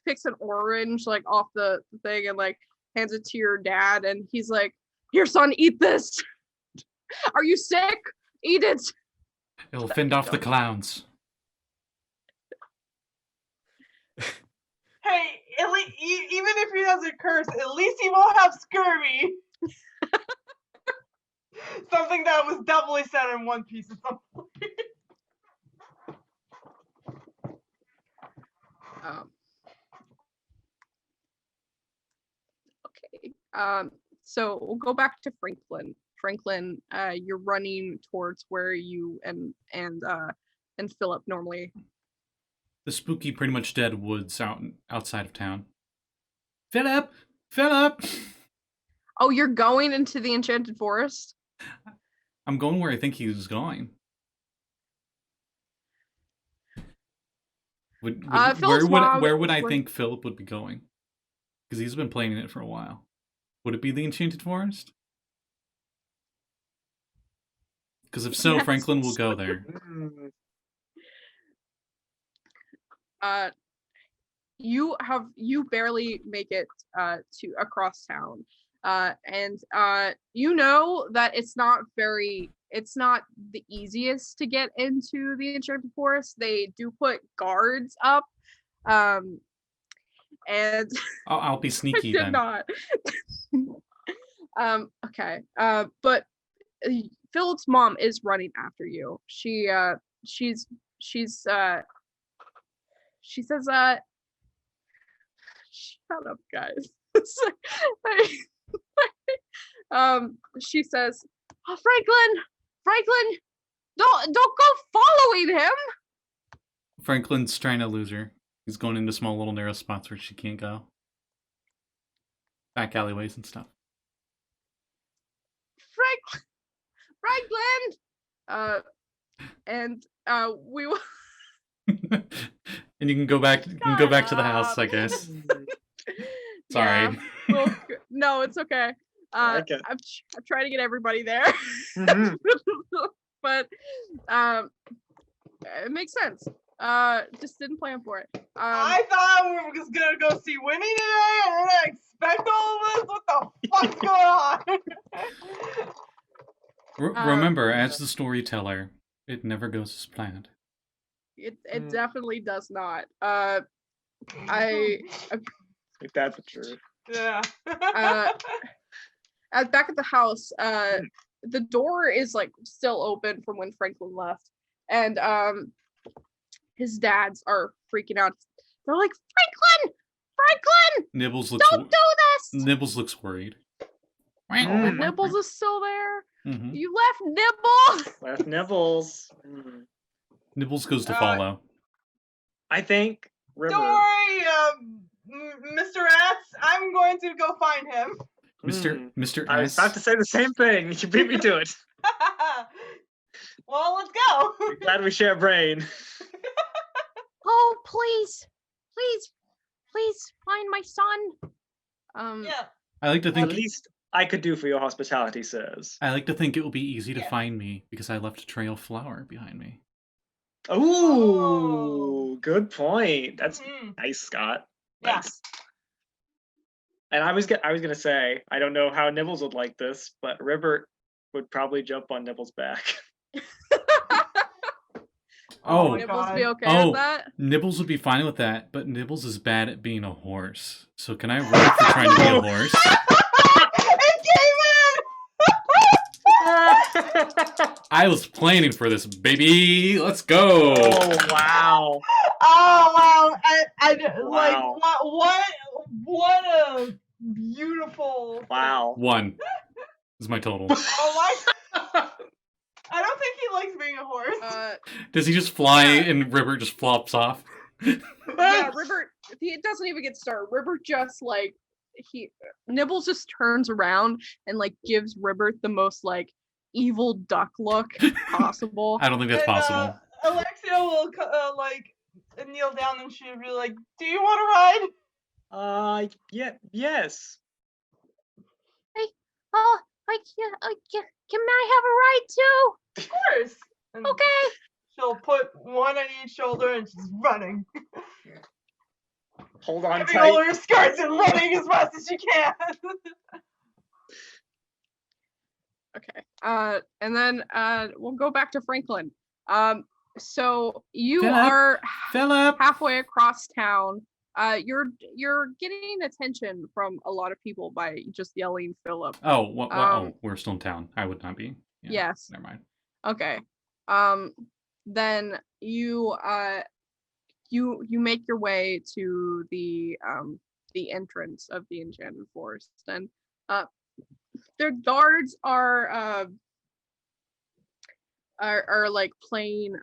picks an orange like off the thing and like hands it to your dad, and he's like, "Here, son, eat this. Are you sick? Eat it." It'll fend off the clowns. Hey, even if he has a curse, at least he won't have scurvy. Something that was doubly said in One Piece at some point. Okay. So we'll go back to Franklin. Franklin, you're running towards where you and Philip normally. The spooky, pretty much dead woods outside of town. Philip! Philip! Oh, you're going into the Enchanted Forest? I'm going where I think he was going. Where would I think Philip would be going? Because he's been playing it for a while. Would it be the Enchanted Forest? Because if so, Yes. Franklin will go there. You barely make it to across town, and you know that it's not the easiest to get into the Enchanted Forest. They do put guards up, and I'll be sneaky did then. not. Okay. But Philip's mom is running after you. She says, shut up, guys. She says, oh, Franklin, don't go following him. Franklin's trying to lose her. He's going into small little narrow spots where she can't go. Back alleyways and stuff. Franklin! And we will. And you can go back. You can go back to the house, I guess. Sorry. Yeah, no, it's okay. Okay. I'm trying to get everybody there, Mhm. but it makes sense. Just didn't plan for it. I thought we were just gonna go see Winnie today. I didn't expect all of this. What the fuck's going on? Remember, as the storyteller, it never goes as planned. It definitely does not. Like that's the truth. Yeah. Back at the house, the door is like still open from when Franklin left, and his dads are freaking out. They're like, Franklin, Nibbles looks. don't do this. Nibbles looks worried. But Nibbles is still there. Mhm. You left Nibbles. Left Nibbles. Mm. Nibbles goes to follow. I think Ribbert. Don't worry, Mr. Rats. I'm going to go find him. Mr. I was S. about to say the same thing. You beat me to it. Well, let's go. Glad we share a brain. Oh, please find my son. Yeah. I like to The think. least I could do for your hospitality, sirs. I like to think it will be easy to find me because I left a trail of flour behind me. Ooh, good point. That's Mhm. nice, Scott. Yeah. Nice. And I was gonna say, I don't know how Nibbles would like this, but Ribbert would probably jump on Nibbles' back. Oh, my Nibbles God. be okay Oh. with that? Nibbles would be fine with that, but Nibbles is bad at being a horse. So can I roll for trying to be a horse? It came in. I was planning for this, baby. Let's go. Oh wow. Oh wow! Wow. Like what a beautiful. Wow. 1 is my total. Oh my! I don't think he likes being a horse. Does he just fly and Ribbert just flops off? Yeah, Ribbert. He doesn't even get started. Ribbert just like Nibbles just turns around and like gives Ribbert the most like evil duck look possible. I don't think that's possible. Alexia will kneel down and she'll be like, "Do you want to ride?" Yeah, yes. Can I have a ride too? Of course. And Okay. She'll put one on each shoulder and she's running, Hold on grabbing all tight. her skirts and running as fast as she can. Okay. And then we'll go back to Franklin. So you Philip. are Philip! halfway across town. You're getting attention from a lot of people by just yelling Philip. Oh, oh, we're still in town. I would not be. Yeah, Yes. Never mind. Okay. Then you make your way to the entrance of the Enchanted Forest, and their guards are like playing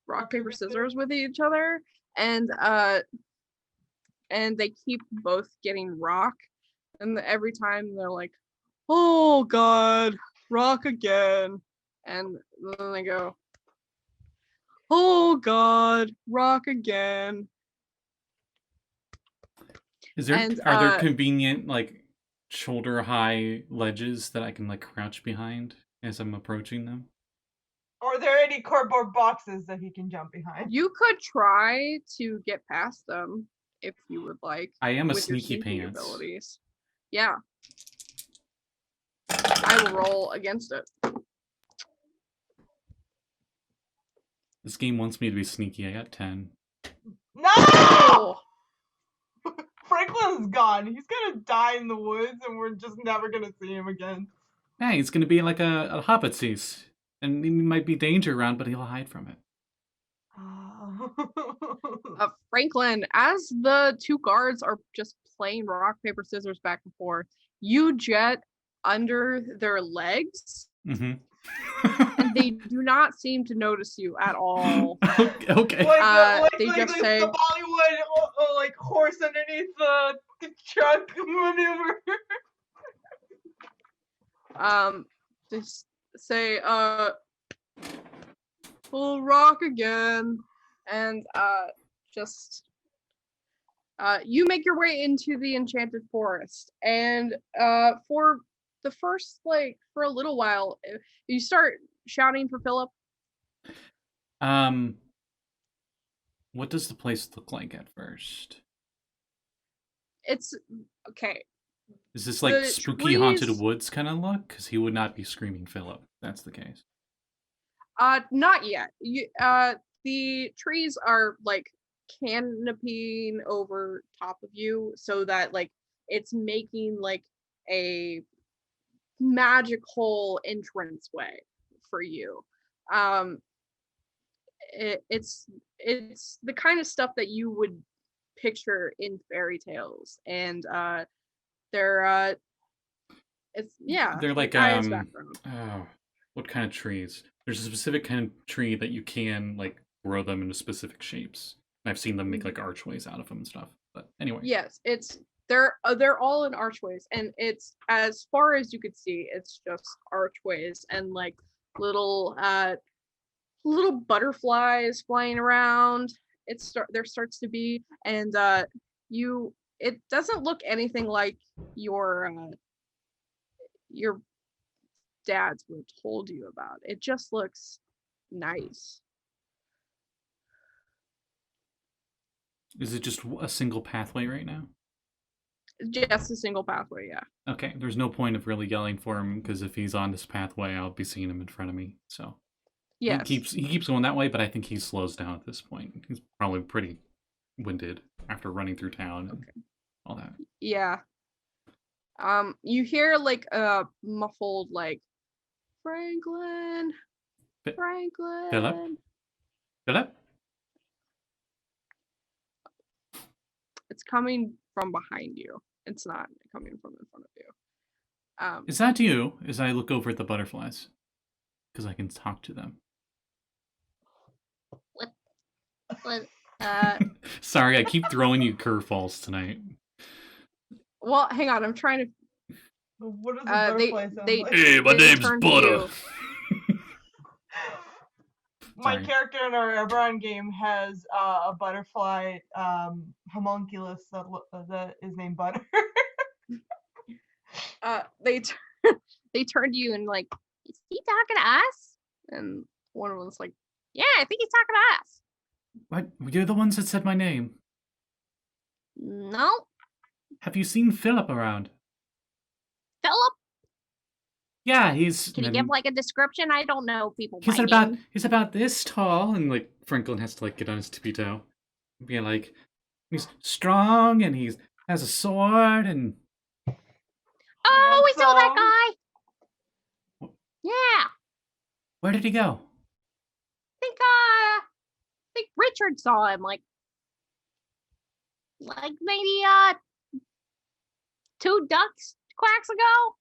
rock paper scissors with each other, and they keep both getting rock, and every time they're like, "Oh God, rock again," and then they go, "Oh God, rock again." Is there And, are there convenient like shoulder high ledges that I can like crouch behind as I'm approaching them? Are there any cardboard boxes that he can jump behind? You could try to get past them if you would like. I am a with your sneaky sneaking pants. abilities. Yeah. I will roll against it. This game wants me to be sneaky. I got 10. No! Oh, Franklin's gone. He's gonna die in the woods, and we're just never gonna see him again. Hey, it's gonna be like a hobbit sees. And there might be danger around, but he'll hide from it. Franklin, as the two guards are just playing rock, paper, scissors back and forth, you jet under their legs, Mm-hmm. and they do not seem to notice you at all. Okay. They just say- the Bollywood like horse underneath the truck maneuver. Just say, we'll rock again, and you make your way into the enchanted forest, and for the first, for a little while, you start shouting for Philip. What does the place look like at first? It's okay. Is this like The spooky haunted trees- woods kind of look? Because he would not be screaming Philip. That's the case. Not yet. The trees are like canopying over top of you, so that it's making like a magical entranceway for you. It's the kind of stuff that you would picture in fairy tales, and they're Like Gaya's background. oh, what kind of trees? There's a specific kind of tree that you can like grow them into specific shapes. And I've seen them make like archways out of them and stuff. But anyway. Yes, they're all in archways, and it's, as far as you could see, it's just archways and like little butterflies flying around. There starts to be, and it doesn't look anything like your dads would have told you about. It just looks nice. Is it just a single pathway right now? Just a single pathway, yeah. Okay, there's no point of really yelling for him, because if he's on this pathway, I'll be seeing him in front of me. So Yes. he keeps going that way, but I think he slows down at this point. He's probably pretty winded after running through town and all that. Yeah. You hear like a muffled Franklin. Philip? It's coming from behind you. It's not coming from in front of you. Is that you? As I look over at the butterflies, because I can talk to them. What? Sorry, I keep throwing you curveballs tonight. Well, hang on. I'm trying to. What does the butterfly sound like? Hey, my They name's turn to Butter. you. My Sorry. character in our Eberron game has a butterfly homunculus that is named Butter. They turn to you and like, Is he talking to us? and one of them's like, Yeah, I think he's talking to us. What? You're the ones that said my name. No, Have you seen Philip around? Philip. Yeah, he's. Can you give like a description? I don't know people. He's by about name. he's about this tall, and like Franklin has to like get on his tippy toe, be like, he's strong and he has a sword and. Oh, we saw that Handsome. guy. What? Yeah, Where did he go? I think Richard saw him like maybe 2 ducks quacks ago.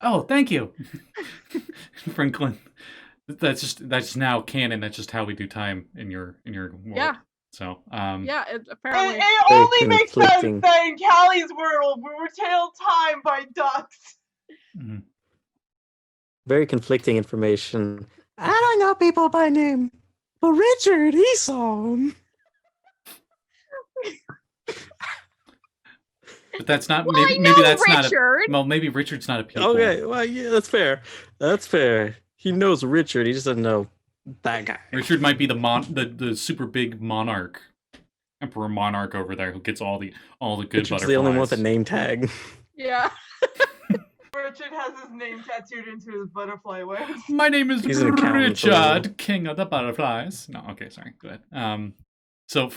Oh, thank you, Franklin. That's just now canon. That's just how we do time in your world. yeah, So yeah. And Apparently, it Very only makes sense conflicting. that in Callie's world we were tailed time by ducks. mhm. Very conflicting information. I don't know people by name, but Richard, he saw him. But that's not Well, maybe I know that's Richard. not maybe Richard's not a pupil. Okay, well, yeah, that's fair. That's fair. He knows Richard. He just doesn't know that guy. Richard might be the super big monarch, emperor monarch over there who gets all the good Richard's butterflies. the only one with a name tag. Yeah. Richard has his name tattooed into his butterfly wings. My name is He's an accountant, so- Richard, king of the butterflies. No, okay, sorry, go ahead. So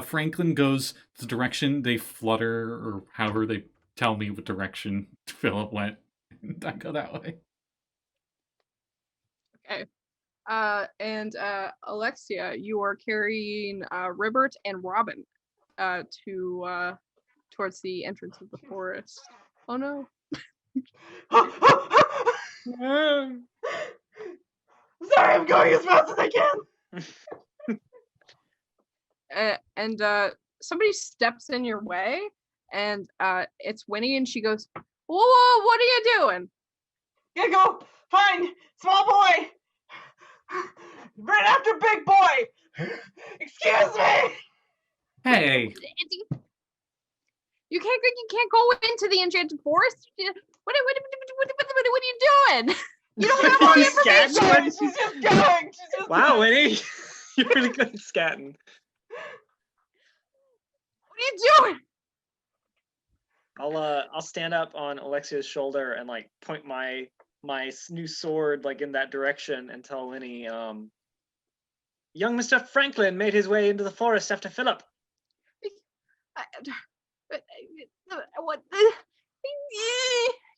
Franklin goes the direction they flutter, or however they tell me what direction Philip went. I go that way. Okay. And Alexia, you are carrying Ribbert and Robin to towards the entrance of the forest. Oh no. Sorry, I'm going as fast as I can. And somebody steps in your way, and it's Winnie, and she goes, whoa, what are you doing? Gotta go find small boy. Right after big boy. Excuse me. Hey, You can't go into the enchanted forest. What are you doing? You don't have all the She's scatting. information. She's just going. She's just Wow, going. Winnie, you're really good at scatting. What are you doing? I'll stand up on Alexia's shoulder and like point my new sword like in that direction and tell Winnie, young Mr. Franklin made his way into the forest after Philip. What?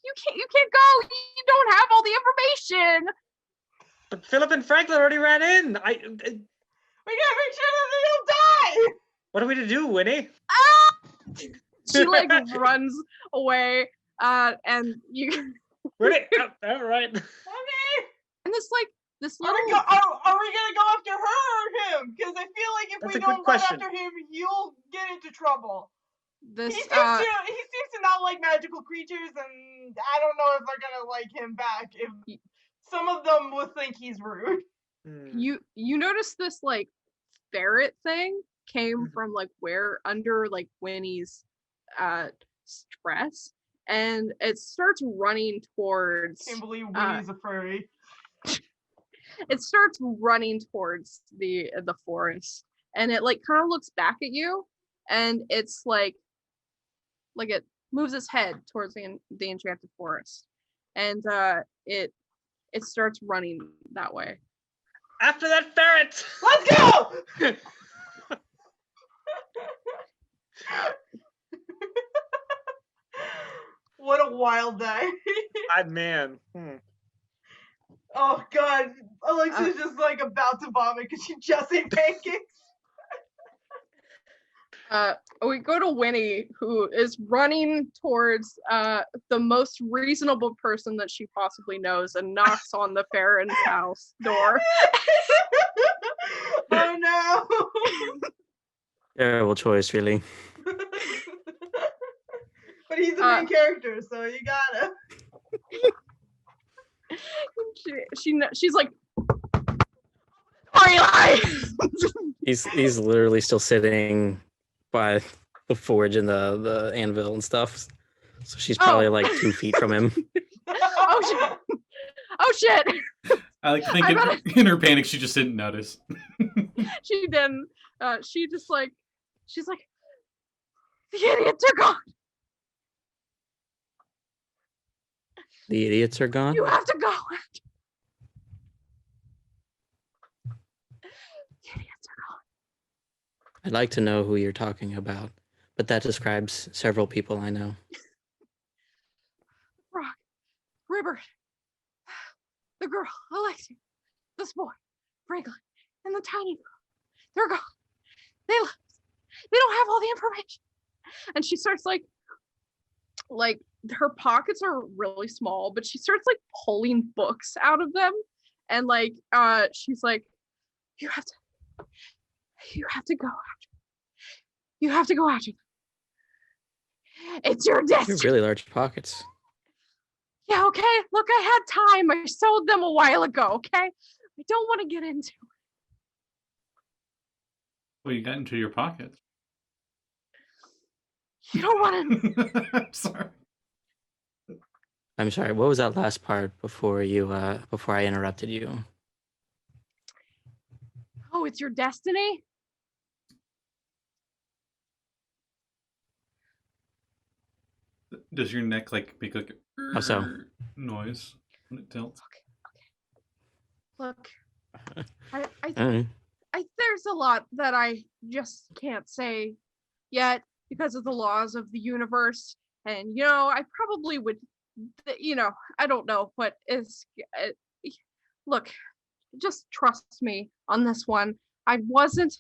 You can't go. You don't have all the information. But Philip and Franklin already ran in. We gotta make sure that they don't die. What are we to do, Winnie? She like runs away, and you. Winnie, all right. Okay. And this Are little. we gonna go after her or him? Because I feel like if That's we a good don't run question. after him, he'll get into trouble. This He seems to not like magical creatures, and I don't know if they're gonna like him back. If some of them will think he's rude. you notice this like ferret thing came Mhm. from like where under like Winnie's stress, and it starts running towards. Can't believe Winnie's a furry. It starts running towards the forest, and it like kind of looks back at you, and it's like it moves its head towards the enchanted forest, and it starts running that way. After that ferret. Let's go! What a wild day. Man. Oh god. Alexia's just like about to vomit because she just ate pancakes. We go to Winnie, who is running towards the most reasonable person that she possibly knows, and knocks on the Farron's house door. Oh no. Terrible choice, really. But he's the main character, so you gotta. She's like, Eli! He's literally still sitting by the forge and the anvil and stuff. So she's probably like 2 feet from him. Oh shit! I like to think in her panic she just didn't notice. She didn't. She's like, the idiots are gone. The idiots are gone. You have to go. The idiots are gone. I'd like to know who you're talking about, but that describes several people I know. Rock, Ribbert, the girl, Alexia, this boy, Franklin, and the tiny girl. They're gone. They left. They don't have all the information. And she starts like her pockets are really small, but she starts like pulling books out of them, and like she's like, you have to go after. You have to go after them. It's your You have destiny. really large pockets. Yeah, okay. Look, I had time. I sold them a while ago, okay? I don't want to get into it. Well, you got into your pockets. You don't want to. I'm sorry. I'm sorry. What was that last part before I interrupted you? Oh, it's your destiny? Does your neck like make like How so? noise when it tilts? Look, I Alright. there's a lot that I just can't say yet because of the laws of the universe. And, I probably would, I don't know what is. Look, just trust me on this one. I wasn't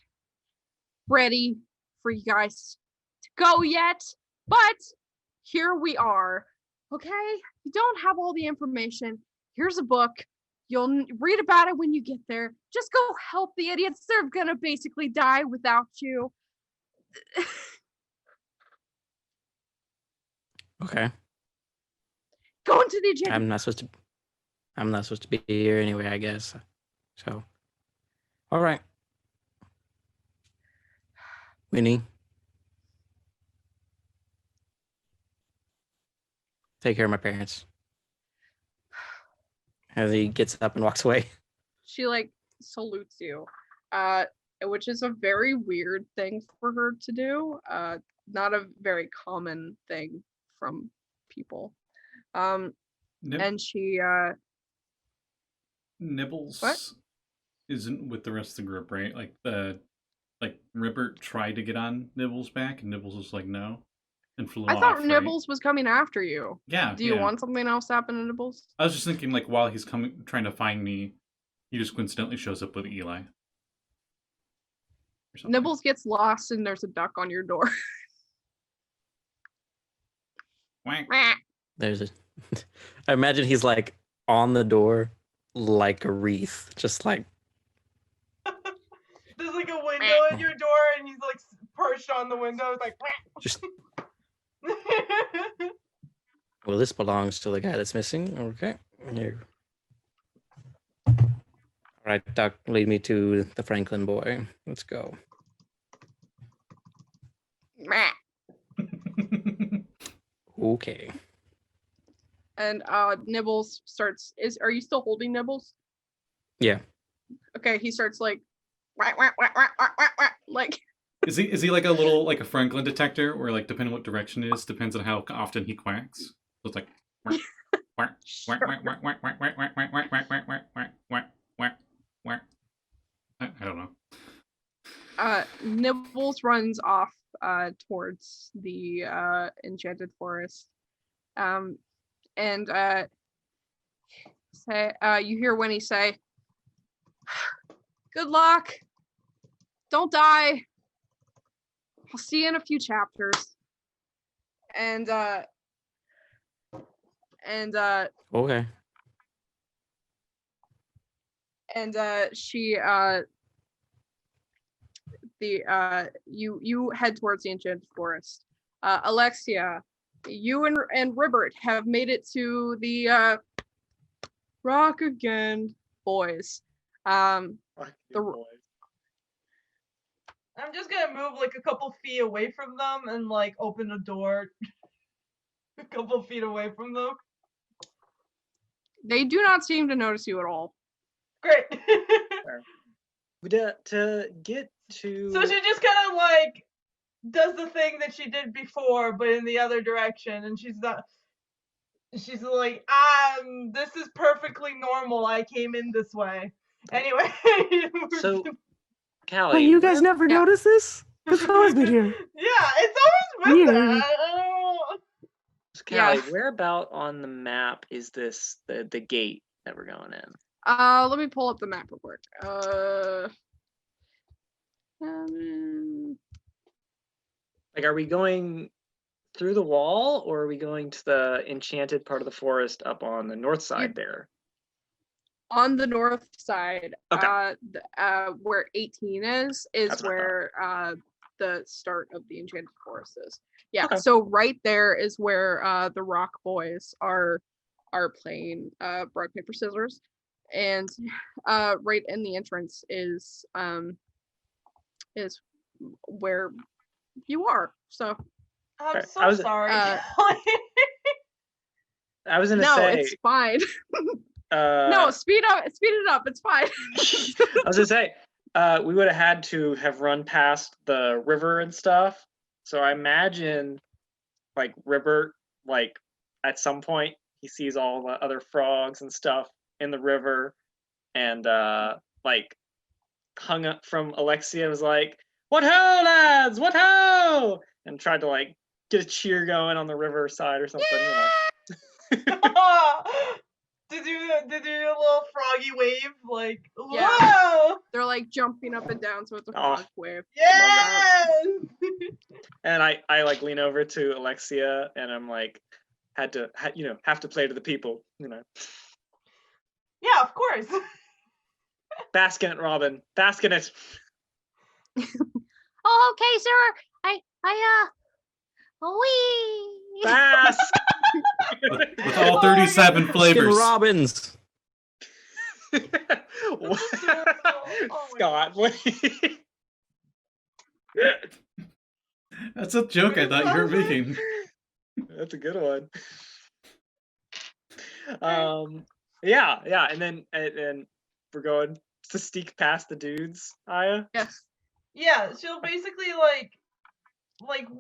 ready for you guys to go yet, but here we are. Okay? You don't have all the information. Here's a book. You'll read about it when you get there. Just go help the idiots. They're gonna basically die without you. Okay. Go into the agenda. I'm not supposed to be here anyway, I guess. So, all right. Winnie, take care of my parents. As he gets up and walks away. She salutes you, which is a very weird thing for her to do. Not a very common thing from people. And she Nibbles What? isn't with the rest of the group, right? Like Ribbert tried to get on Nibbles back, and Nibbles was like no, and flew I off. thought right? Nibbles was coming after you. Yeah. Do you yeah. want something else to happen to Nibbles? I was just thinking, like, while he's trying to find me, he just coincidentally shows up with Eli. Or something. Nibbles gets lost and there's a duck on your door. Whack. There's a. I imagine he's like on the door, like a wreath, just like. There's like a window at your door, and he's like perched on the window, like. Just. Well, this belongs to the guy that's missing. Okay. Here. All right, Doc, lead me to the Franklin boy. Let's go. Okay. And Nibbles starts. Are you still holding Nibbles? Yeah. Okay, he starts like, whack, whack, whack, whack, whack, whack, whack, like. Is he like a little like a Franklin detector, where like depending on what direction it is, depends on how often he quacks. So it's like whack, whack, whack, whack, whack, whack, whack, whack, whack, whack, whack, whack, whack, whack, whack, whack, whack. I don't know. Nibbles runs off towards the enchanted forest. And you hear Winnie say, "Good luck. Don't die. I'll see you in a few chapters." And Okay. and she you head towards the enchanted forest. Alexia, you and Ribbert have made it to the Rock Again boys. I'm just gonna move like a couple feet away from them and like open a door a couple feet away from them. They do not seem to notice you at all. Great. To get to. So she just kind of like does the thing that she did before, but in the other direction, and she's like, this is perfectly normal. I came in this way. Anyway. So, Callie. Well, you guys never noticed this? It's always been here. Yeah, it's always been Weird. that. I don't know. So, Callie, whereabout on the map is this the gate that we're going in? Let me pull up the map real quick. Like, are we going through the wall, or are we going to the enchanted part of the forest up on the north side there? On the north side, Okay. where 18 is That's what I where the start of the enchanted forest is. Yeah, Okay. so right there is where the Rock Boys are playing rock paper scissors, and right in the entrance is where you are. So I'm Alright, so I was- sorry. I was gonna No, say. it's fine. Uh, No, speed it up. It's fine. I was gonna say. We would have had to have run past the river and stuff. So I imagine, like Ribbert, like at some point he sees all the other frogs and stuff in the river, and like hung up from Alexia was like, "What ho, lads! What ho!" and tried to like get a cheer going on the river side or something. You know. Did you do a little froggy wave? Like, Yeah. whoa! They're like jumping up and down, so it's a Oh. frog wave. Yes! And I like lean over to Alexia and I'm like, have to play to the people, you know. Yeah, of course. Bask in it, Robin. Bask in it. Oh, okay, sir. Wee. Bask. With all 37 Skin flavors. Robins. Oh Scott, please. That's a joke I thought you were making. That's a good one. Yeah, and then we're going to sneak past the dudes, Aya. Yes. Yeah, she'll basically like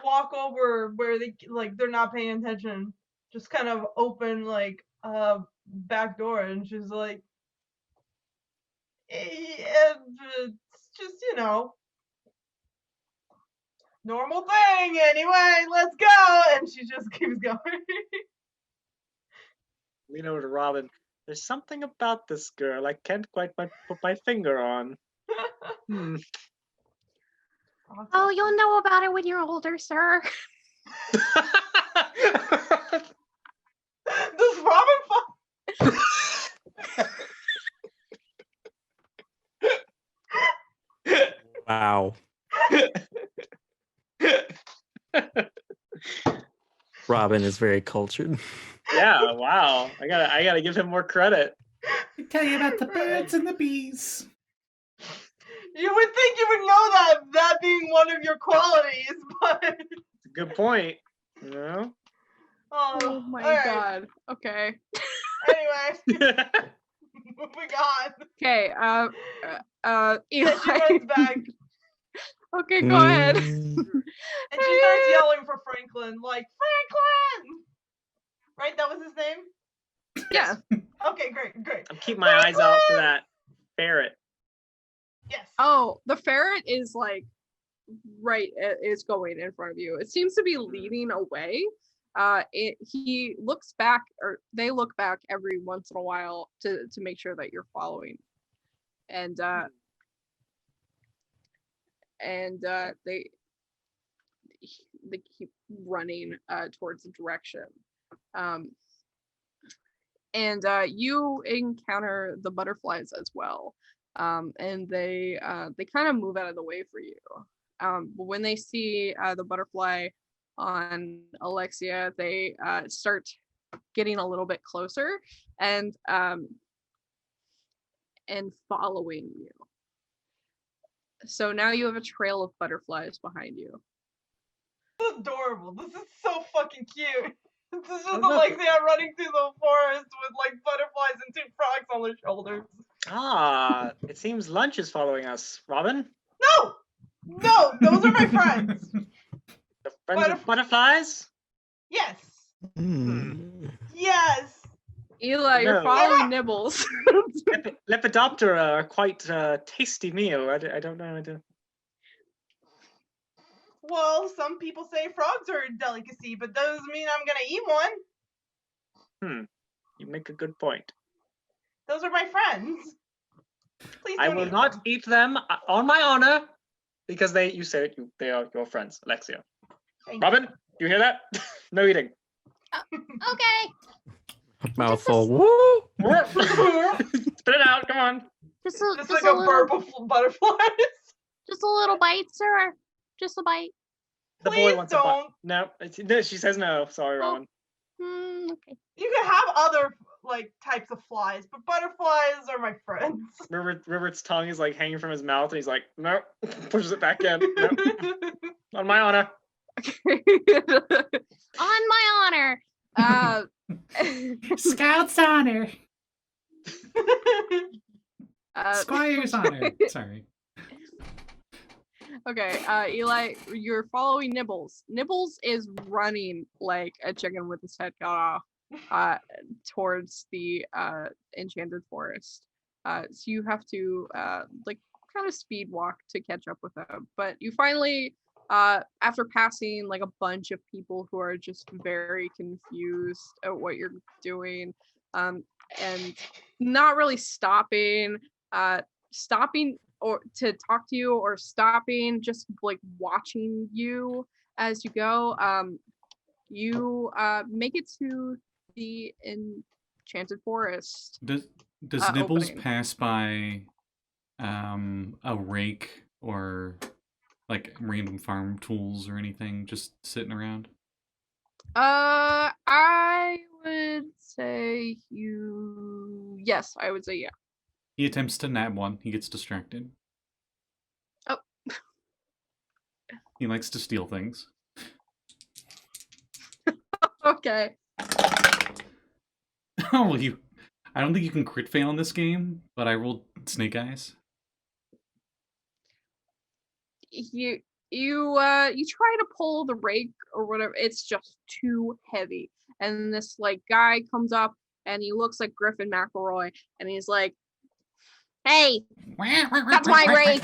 walk over where they're not paying attention. Just kind of open like back door, and she's like, it's just, normal thing anyway, let's go. And she just keeps going. Lean over to Robin. There's something about this girl I can't quite put my finger on. Oh, you'll know about it when you're older, sir. Does Robin Wow. Robin is very cultured. Yeah, wow. I gotta give him more credit. I tell you about the birds and the bees. You would think you would know that being one of your qualities, but It's a good point. You know? Oh my alright. god. Okay. Anyway, moving on. Okay. Then she Eli. runs back Okay, go ahead. and she starts yelling for Franklin, like, Franklin! Right? That was his name? Yeah. Okay, great. I'm keeping my eyes out for that ferret. Yes. Oh, the ferret is like is going in front of you. It seems to be leading away. He looks back, or they look back every once in a while to make sure that you're following. And they keep running towards the direction. And you encounter the butterflies as well. And they kind of move out of the way for you. But when they see the butterfly on Alexia, they start getting a little bit closer and following you. So now you have a trail of butterflies behind you. This is adorable. This is so fucking cute. This is just Oh, look. Alexia running through the forest with like butterflies and 2 frogs on their shoulders. Ah, it seems lunch is following us, Robin. No, those are my friends. The friends of butterflies? Yes. Hmm. Yes. Eli, you're No. following Nibbles. Lepidoptera are quite tasty meal. I don't know. Well, some people say frogs are a delicacy, but doesn't mean I'm gonna eat one. You make a good point. Those are my friends. Please I don't will eat not them. eat them on my honor because you said it. They are your friends, Alexia. Thank you. Robin, you hear that? No eating. Okay. Mouthful. Woo! Spit it out. Come on. Just Just like a a little, burp of butterflies. just a little bite, sir. Just a bite. The boy Please wants a bite. don't. No, she says no. Sorry, Robin. Okay. You can have other like types of flies, but butterflies are my friends. Ribbert's tongue is like hanging from his mouth, and he's like, no, pushes it back in. No, on my honor. On my honor. Scout's honor. Uh, Squire's honor. Sorry. Okay, Eli, you're following Nibbles. Nibbles is running like a chicken with his head cut off towards the enchanted forest. So you have to like kind of speed walk to catch up with him. But you finally, after passing like a bunch of people who are just very confused at what you're doing, and not really stopping or to talk to you or stopping, just like watching you as you go, you make it to the enchanted forest. Does Nibbles opening. pass by a rake or like random farm tools or anything just sitting around? I would say yes, I would say yeah. He attempts to nab one. He gets distracted. Oh. He likes to steal things. Okay. Oh, well, I don't think you can crit fail in this game, but I rolled snake eyes. You try to pull the rake or whatever, it's just too heavy. And this like guy comes up and he looks like Griffin McElroy and he's like, "Hey, that's my rake."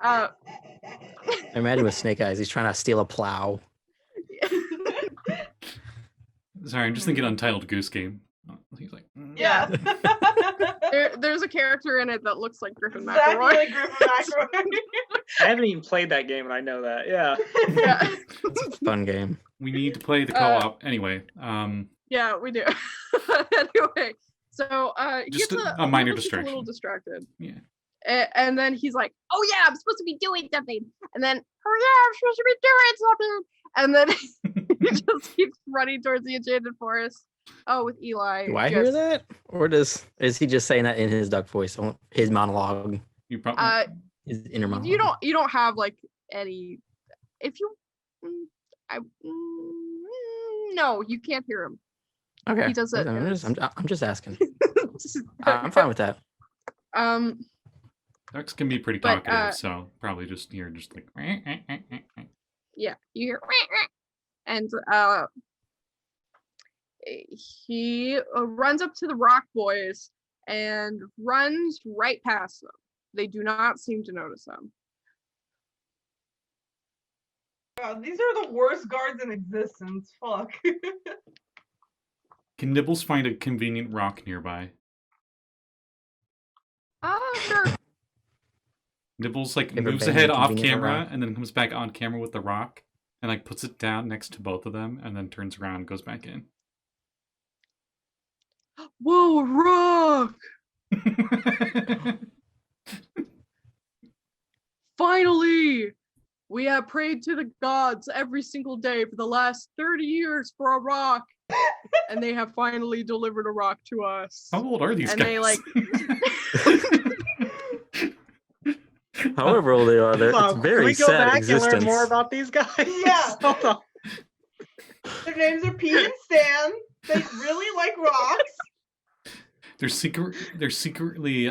I imagine with Snake Eyes, he's trying to steal a plow. Sorry, I'm just thinking Untitled Goose Game. He's like, Yeah. There's a character in it that looks like Griffin Exactly McElroy. like Griffin McElroy. I haven't even played that game, and I know that. Yeah. Yeah. It's a fun game. we need to play the co-op anyway. Yeah, we do. Anyway, so he Just gets a minor Nibbles gets a little distraction. distracted. Yeah. And then he's like, "Oh yeah, I'm supposed to be doing something." And then, "Oh yeah, I'm supposed to be doing something." And then he just keeps running towards the enchanted forest. Oh, with Eli. Do I hear that? Or is he just saying that in his duck voice, his monologue, You probably. his inner monologue? You don't have like any. If you, no, you can't hear him. Okay. He does it. I'm just asking. I'm fine with that. Ducks can be pretty but, talkative, so probably just you're just like. Yeah, you hear, and he runs up to the rock boys and runs right past them. They do not seem to notice him. God, these are the worst guards in existence. Fuck. Can Nibbles find a convenient rock nearby? Sure. Nibbles like Ever moves been ahead off convenient camera rock? and then comes back on camera with the rock and like puts it down next to both of them and then turns around and goes back in. Whoa, rock! Finally! We have prayed to the gods every single day for the last 30 years for a rock. And they have finally delivered a rock to us. How old are these And guys? they like However old they are, Hold on, it's very can we go sad back existence. and learn more about these guys? Yeah. Hold on. Their names are Pete and Stan. They really like rocks. They're secretly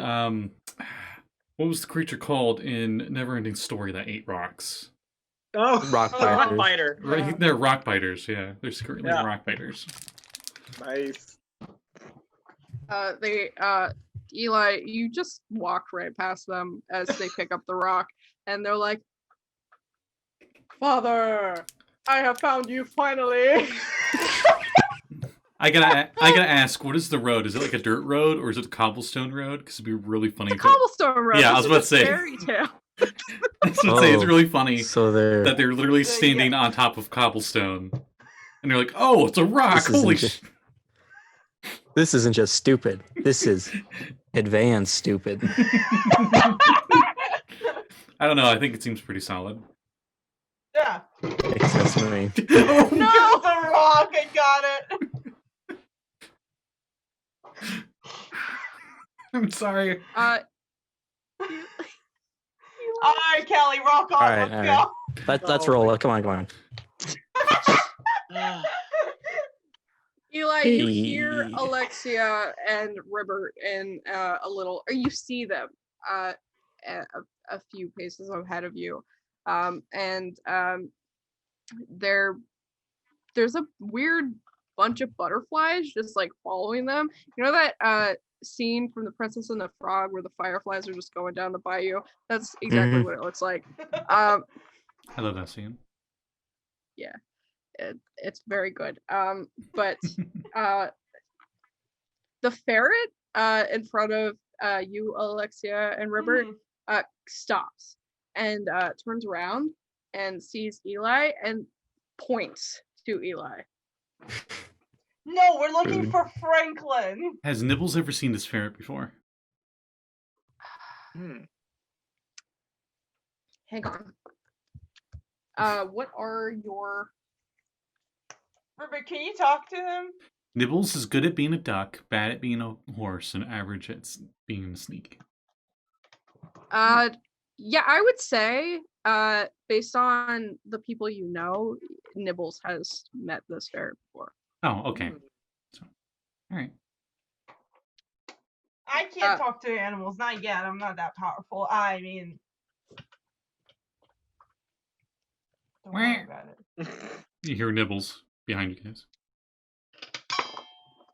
what was the creature called in Neverending Story that ate rocks? Oh, Rock rock biters. fighter. Right, they're rock biters. Yeah, they're secretly Yeah. rock biters. Nice. Eli, you just walk right past them as they pick up the rock, and they're like, "Father, I have found you finally." I gotta ask, what is the road? Is it like a dirt road or is it a cobblestone road? Because it'd be really funny. It's a cobblestone road. Yeah, I This was is about to say. a fairy tale. I was gonna say, it's Oh, really funny So that they're literally standing on top of cobblestone, and they're like, "Oh, it's a rock! This isn't Holy just- shit!" this isn't just stupid. This is advanced stupid. I don't know. I think it seems pretty solid. Yeah. Makes sense to me. Oh, No, it's a rock. I got it. I'm sorry. All right, Callie, rock on. All right, Let's all go. Let's roll it. Come on. Eli, you hear Hey. Alexia and Ribbert in a little, or you see them a few paces ahead of you, and there's a weird bunch of butterflies just like following them. You know that scene from The Princess and the Frog where the fireflies are just going down the bayou? That's exactly what it looks like. I love that scene. Yeah, it's very good. But the ferret in front of you, Alexia and Ribbert, stops and turns around and sees Eli and points to Eli. No, we're looking Rude. for Franklin. Has Nibbles ever seen this ferret before? Hang on. What are your... Ribbert, can you talk to him? Nibbles is good at being a duck, bad at being a horse, and average at being a sneak. Yeah, I would say, based on the people you know, Nibbles has met this ferret before. Oh, okay. So, all right. I can't talk to animals, not yet. I'm not that powerful. I mean, don't worry about it. You hear Nibbles behind you guys.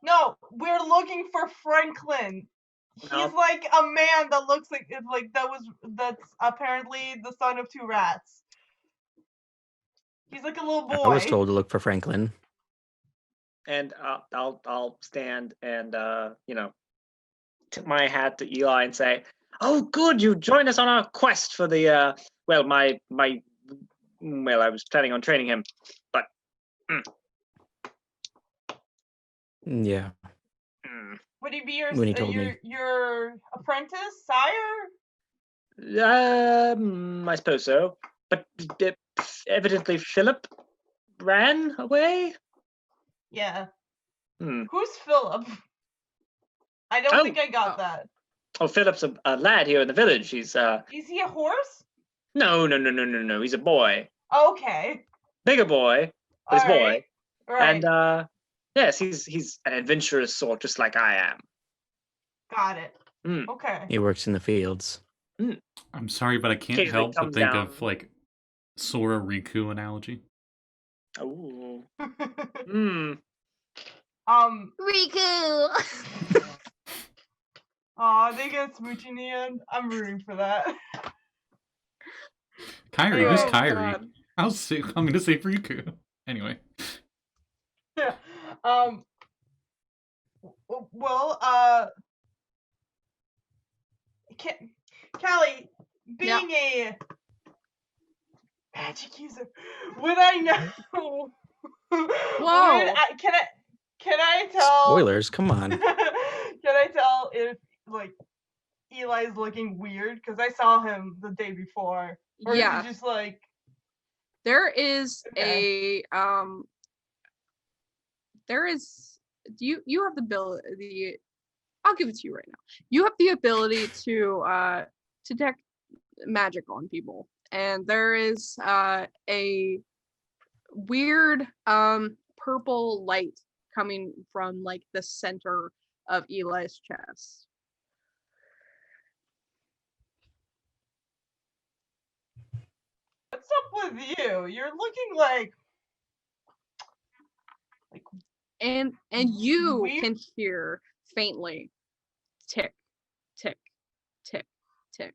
No, we're looking for Franklin. He's like a man that looks like that's apparently the son of two rats. He's like a little boy. I was told to look for Franklin. And I'll stand and tip my hat to Eli and say, "Oh, good, you joined us on our quest for the well, I was planning on training him, but Yeah. Would he be your When he told me. your apprentice, sire? I suppose so. But evidently Philip ran away. Yeah. Hmm. Who's Philip? I don't think I got that. Oh, Philip's a lad here in the village. He's Is he a horse? No. He's a boy. Okay. Bigger boy, but he's a boy. Right. And yes, he's an adventurous sort, just like I am. Got it. Okay. He works in the fields. I'm sorry, but I can't Occasionally help but comes think down. of like Sora Riku analogy. Oh. Riku. Aw, they get smooch in the end. I'm rooting for that. Kyrie, who's Oh, Kyrie? God. I'm gonna say Riku. Anyway. Yeah. Well, Callie, being a magic user, would I know? Whoa. Can I tell? Spoilers, come on. Can I tell if like Eli's looking weird? Because I saw him the day before. Or Yeah. is he just like There is Okay. you have the ability, I'll give it to you right now. You have the ability to detect magic on people. And there is a weird purple light coming from like the center of Eli's chest. What's up with you? You're looking like And you Weird. can hear faintly tick, tick, tick, tick.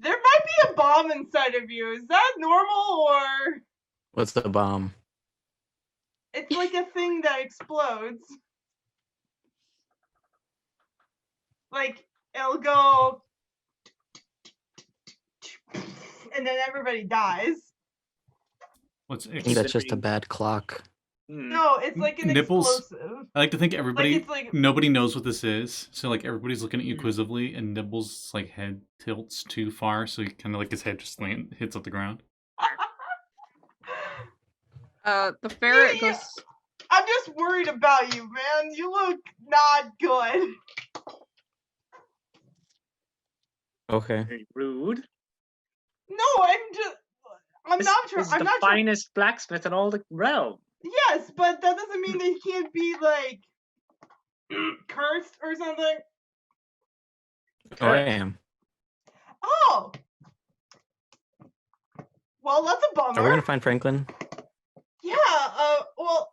there might be a bomb inside of you. Is that normal or What's the bomb? it's like a thing that explodes? Like it'll go and then everybody dies. What's I think that's just a bad clock. No, it's like an Nibbles. explosive. I like to think everybody, it's like- nobody knows what this is. So like everybody's looking at you Mhm. quizzically, and Nibbles' like head tilts too far, so he kind of like his head just hits at the ground. The ferret Yeah. goes. I'm just worried about you, man. You look not good. Okay. Very rude. No, I'm This not is I'm the not finest blacksmith in all the realm. Yes, but that doesn't mean that he can't be like cursed or something. Oh, I am. Oh. Well, that's a bummer. Are we gonna find Franklin? Yeah, well,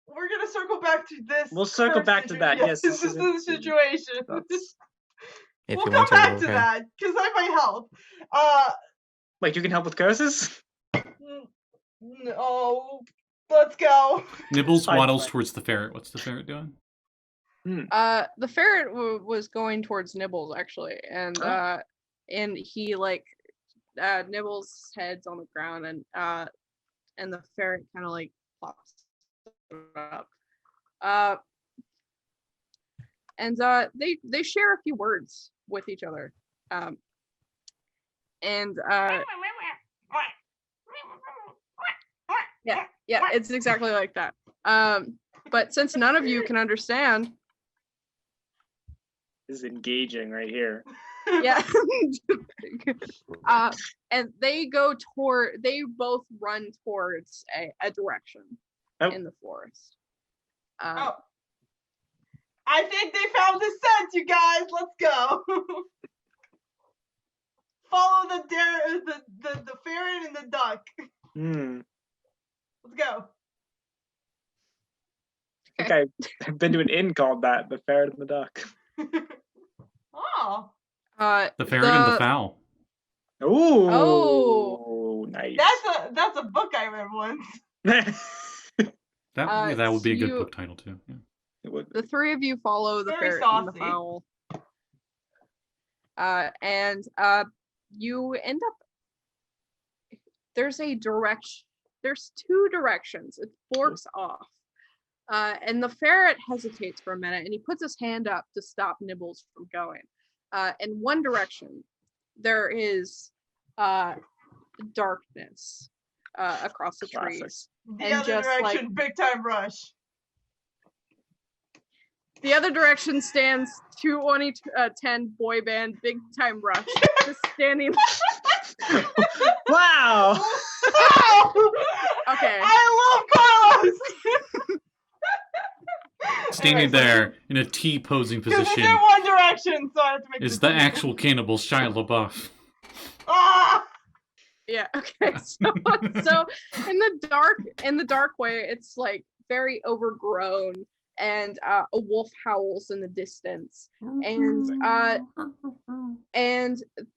we're gonna circle back to this. We'll circle curse back to that. Yes, this this is is the situation. If We'll you come want to, back to okay. that, because I might help. Wait, you can help with curses? No, let's go. Nibbles Side waddles quest. towards the ferret. What's the ferret doing? The ferret was going towards Nibbles actually, and Oh. and he like Nibbles' head's on the ground, and the ferret kind of like pops up. And they share a few words with each other. And yeah, it's exactly like that. But since none of you can understand, This is engaging right here. yeah, and they both run towards a direction in the forest. I think they found the scent, you guys. Let's go. Follow the ferret and the duck. Let's go. I think I've been to an inn called that, the Ferret and the Duck. Oh. The ferret and the fowl. Ooh. Oh. Nice. That's a book I read once. That would be a good you- book title too. Yeah. The three of you follow the Very ferret and the saucy. fowl. And you end up there's two directions. It forks off. And the ferret hesitates for a minute and he puts his hand up to stop Nibbles from going. In one direction, there is darkness across the Classic. trees. The And other just, direction, big time rush. The other direction stands 2010 boy band Big Time Rush, just standing. Wow. Okay. I love Carlos. Standing there in a T posing Because it's position in one direction, so I have to make is this the actual cannibal Shia LaBeouf. Ah! Yeah. Okay. So in the dark way, it's like very overgrown, and a wolf howls in the distance, and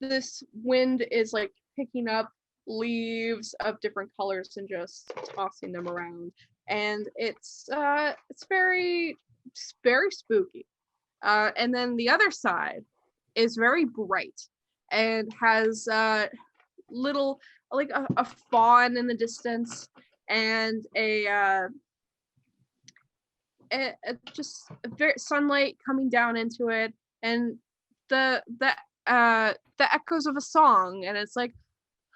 this wind is like picking up leaves of different colors and just tossing them around, and it's very spooky. And then the other side is very bright and has little like a fawn in the distance and just very sunlight coming down into it, and the echoes of a song, and it's like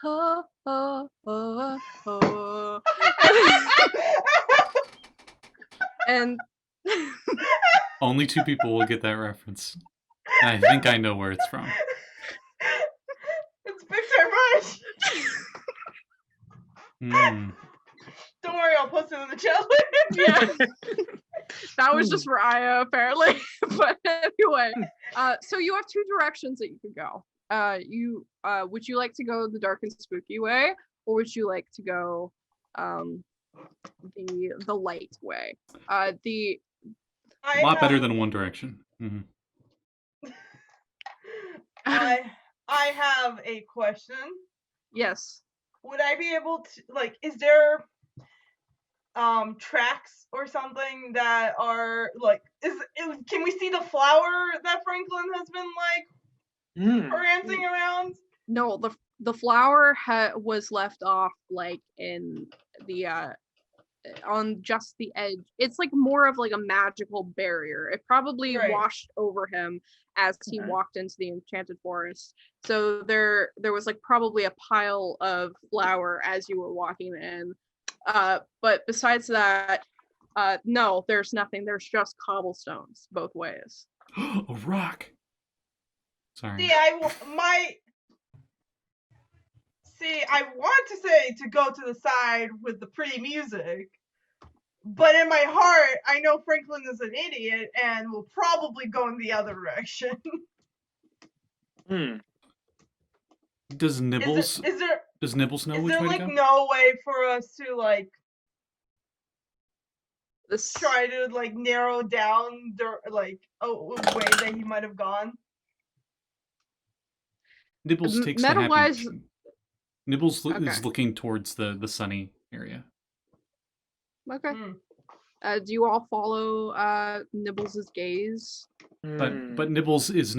ho ho ho ho and Only two people will get that reference. And I think I know where it's from. It's Big Time Rush. Don't worry, I'll post it in the chat later. Yeah. That was just for Aya, apparently. But anyway, so you have two directions that you could go. Would you like to go the dark and spooky way, or would you like to go the light way? A lot better than One Direction. I have a question. Yes. Would I be able to, like, is there tracks or something that are like, can we see the flower that Franklin has been like prancing around? No, the flower was left off like in the on just the edge. It's like more of like a magical barrier. It probably washed over him as he walked into the enchanted forest. So there was like probably a pile of flour as you were walking in. But besides that, no, there's nothing. There's just cobblestones both ways. A rock. Sorry. See, I want to say to go to the side with the pretty music, but in my heart, I know Franklin is an idiot and will probably go in the other direction. Does Nibbles Is there know is which there way like to go? no way for us to like This try to like narrow down like a way that he might have gone? Nibbles takes the meta-wise. happy. Nibbles Okay. is looking towards the sunny area. Okay. Hmm. Do you all follow Nibbles' gaze? But Nibbles is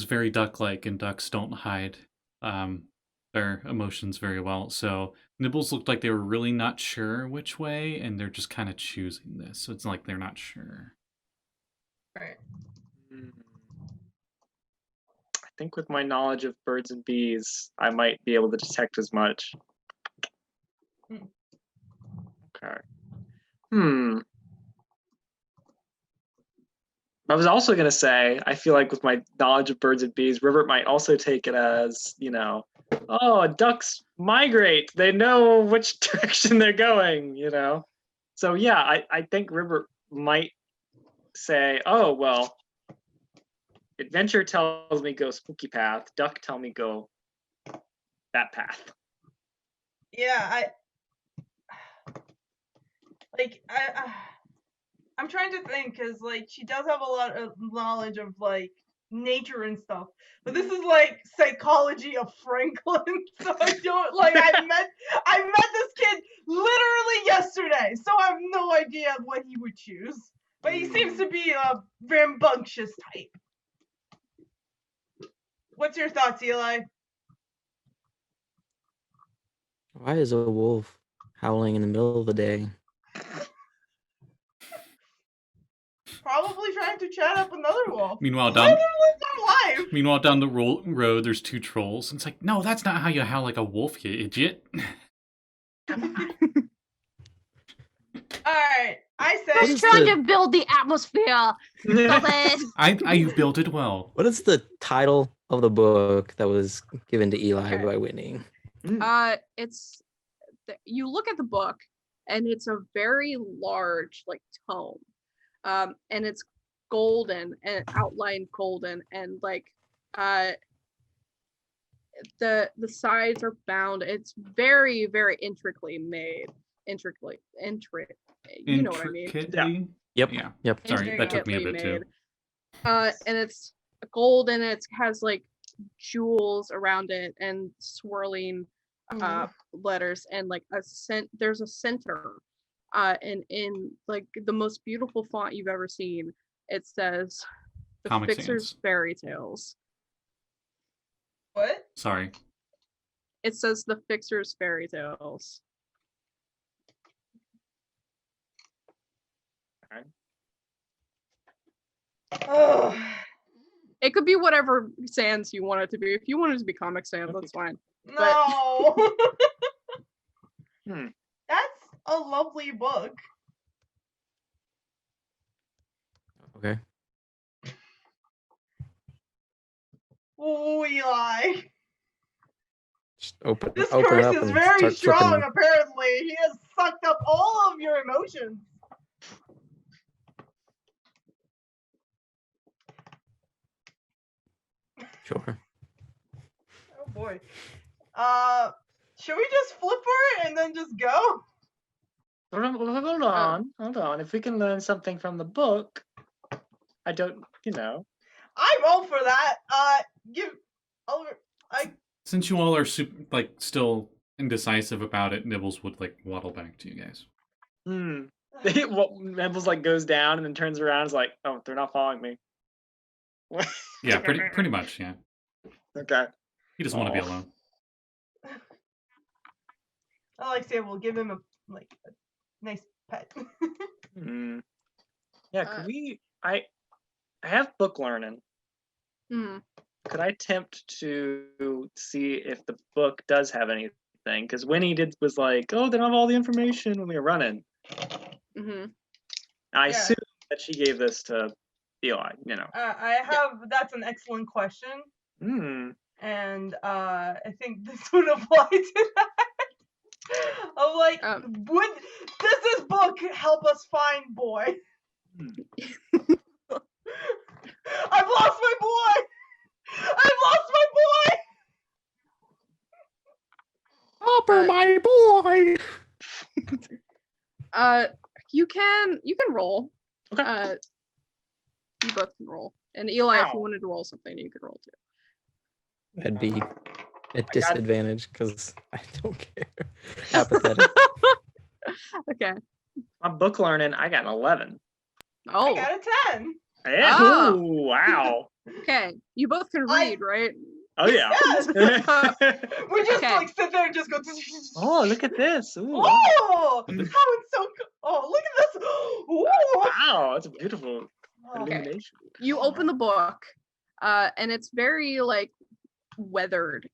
very duck-like, and ducks don't hide their emotions very well. So Nibbles looked like they were really not sure which way, and they're just kind of choosing this. So it's like they're not sure. Right. I think with my knowledge of birds and bees, I might be able to detect as much. Okay. I was also going to say, I feel like with my knowledge of birds and bees, Ribbert might also take it as, oh, ducks migrate. They know which direction they're going, So yeah, I think Ribbert might say, oh, well, adventure tells me go spooky path. Duck tell me go that path. Yeah, I'm trying to think because like she does have a lot of knowledge of like nature and stuff, but this is like psychology of Franklin. So I don't like I met this kid literally yesterday, so I have no idea what he would choose. But he seems to be a rambunctious type. What's your thoughts, Eli? Why is a wolf howling in the middle of the day? Probably trying to chat up another wolf. Meanwhile, down the road, there's two trolls. And it's like, no, that's not how you howl like a wolf, you idiot. Alright, I Just said trying to build the atmosphere. Stop it. You built it well. What is the title of the book that was given to Eli by Whitney? It's you look at the book, and it's a very large like tome, and it's golden and outlined golden, and like the sides are bound. It's very very intricately made. Intricate. You know what I mean? Intricately? Yep. Yeah. Yep. Sorry, that took me a bit Intricately too. and it's gold, and it has like jewels around it and swirling letters, and like there's a center, and in like the most beautiful font you've ever seen, it says the Comic Fixer's Sans. Fairy Tales. what? Sorry. It says the Fixer's Fairy Tales. Oh. It could be whatever sans you want it to be. If you want it to be Comic Sans, that's fine. No. That's a lovely book. Okay. Ooh, Eli. Just open This it up curse is and very start strong, flipping. apparently. He has sucked up all of your emotions. Sure. Oh boy. Should we just flip for it and then just go? Hold on. If we can learn something from the book, I don't, I'm all for that. Since you all are still indecisive about it, Nibbles would waddle back to you guys. Nibbles goes down and then turns around and is like, oh, they're not following me. Yeah, pretty much, yeah. Okay. He doesn't want to be alone. Alexia will give him a nice pet. Yeah, could we? I have book learning. Could I attempt to see if the book does have anything? Because Winnie was like, oh, they don't have all the information when we were running. I assume that she gave this to Eli, that's an excellent question. And I think this would apply to that. I'm like, does this book help us find boy? I've lost my boy! I've lost my boy! Hopper, my boy! You can roll. Okay. You both can roll. And Eli, if Ow. you wanted to roll something, you could roll too. I'd be at disadvantage because I don't care. Apathetic. Okay. I'm book learning. I got an 11. I Oh, got a 10. Yeah. Oh. Ooh, wow. okay. You both can read, right? Oh yeah. Yes. We just Okay. like sit there and just go. Oh, look at this. Ooh. Oh, how it's so cool. Oh, look at this. Ooh. Wow, that's a beautiful Okay. illumination. You open the book, and it's very like weathered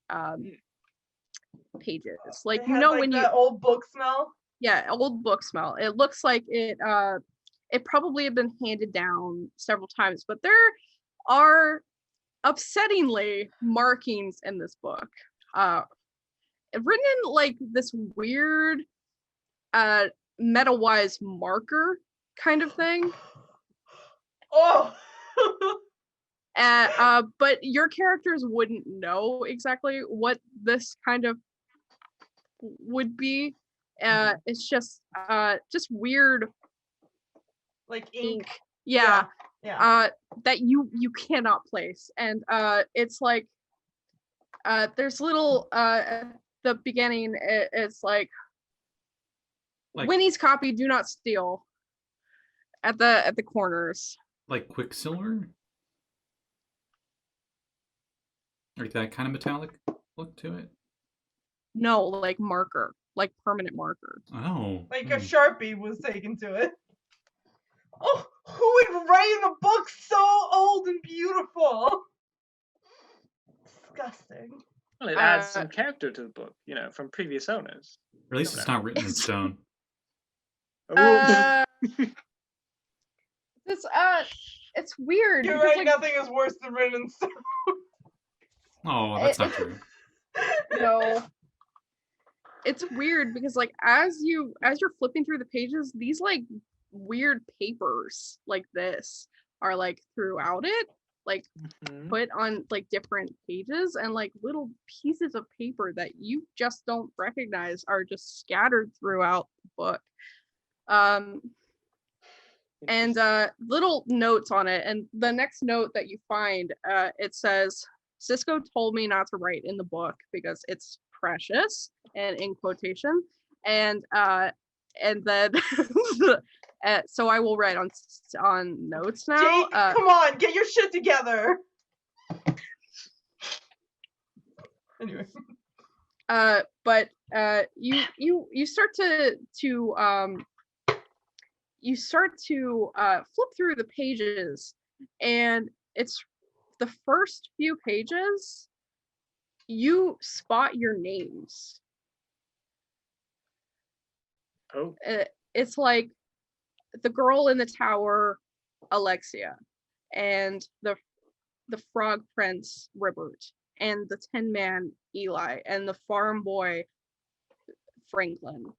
pages. Like It you has, know like, when you that old book smell. yeah, old book smell. It looks like it probably had been handed down several times, but there are upsettingly markings in this book. Written in like this weird meta-wise marker kind of thing. Oh. But your characters wouldn't know exactly what this kind of would be. It's just weird Like ink. Yeah. Yeah. That you cannot place. And it's like there's little at the beginning it's like Winnie's copy, do not steal at the corners. Like Quicksilver? Or that kind of metallic look to it? No, like marker, like permanent marker. Oh. Like a Sharpie was taken to it. Oh, who would write in a book so old and beautiful? Disgusting. Well, it adds some character to the book, you know, from previous owners. Or at least it's not written in stone. Ooh. It's weird. You're because, right, nothing is worse than written in stone. Oh, that's not true. No. It's weird because like as you're flipping through the pages, these like weird papers like this are like throughout it, like put on like different pages, and like little pieces of paper that you just don't recognize are just scattered throughout the book. And little notes on it, and the next note that you find, it says, Cisco told me not to write in the book because it's precious, and in quotation, and then so I will write on notes now. Jake, come on, get your shit together. Anyway. But you start to flip through the pages, and it's the first few pages you spot your names. Oh. It's like the girl in the tower, Alexia, and the frog prince, Ribbert, and the Tin Man, Eli, and the farm boy, Franklin.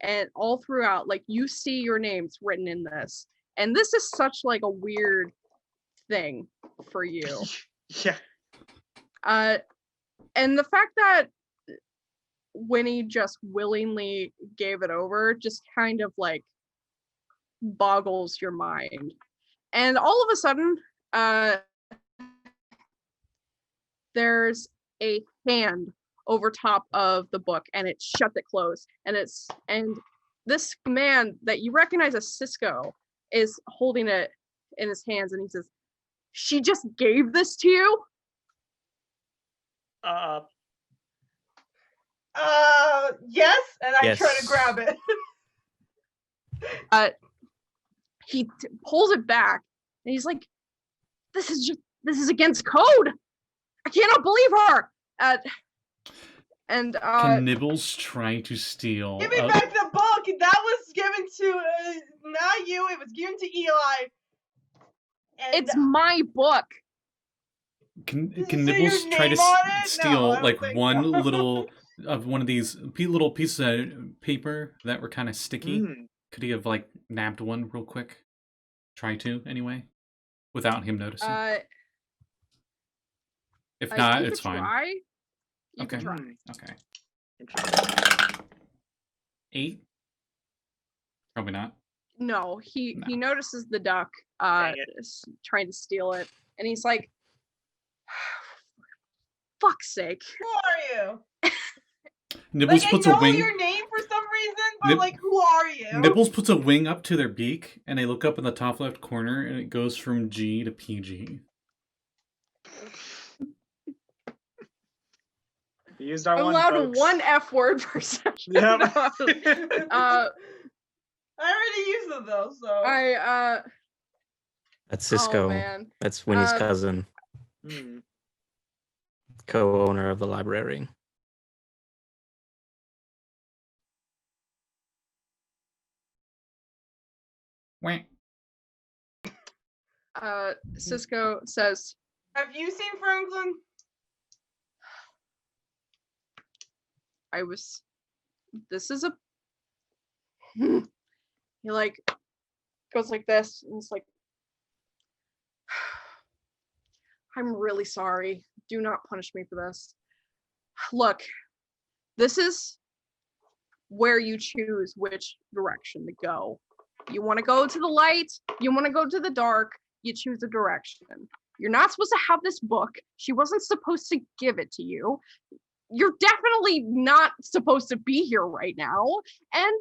And all throughout, like, you see your names written in this. And this is such like a weird thing for you. Yeah. And the fact that Winnie just willingly gave it over just kind of like boggles your mind. And all of a sudden, there's a hand over top of the book, and it shut it closed. And this man that you recognize as Cisco is holding it in his hands, and he says, "She just gave this to you?" Yes, and I Yes. try to grab it. He pulls it back, and he's like, this is against code. I cannot believe her." Can Nibbles try to steal? Give me back the book. That was given to not you. It was given to Eli. And it's my book. Can Does can it say your Nibbles try to name on it? steal No, I don't like think one so. little of one of these little pieces of paper that were kind of sticky? Mm. Could he have like nabbed one real quick? Try to anyway, without him noticing. If not, you it's could fine. try. You Okay. could try. Okay. Interesting. 8? Probably not. No, he No. notices the duck Dang it. trying to steal it, and he's like, "Fuck's sake!" Who are you? Nibbles Like, I puts know a wing. your name for some reason, but Nib- like, who are you? Nibbles puts a wing up to their beak, and they look up in the top left corner, and it goes from G to PG. We used our I'm one, allowed folks. one F word per session. Yep. I already used them though, so. That's Cisco. Oh man. That's Winnie's cousin, Hmm. co-owner of the library. Wah. Cisco says, Have you seen Franklin? this is a he like goes like this and it's like, I'm really sorry. Do not punish me for this. Look, this is where you choose which direction to go. You want to go to the light, you want to go to the dark, you choose a direction. You're not supposed to have this book. She wasn't supposed to give it to you. You're definitely not supposed to be here right now. And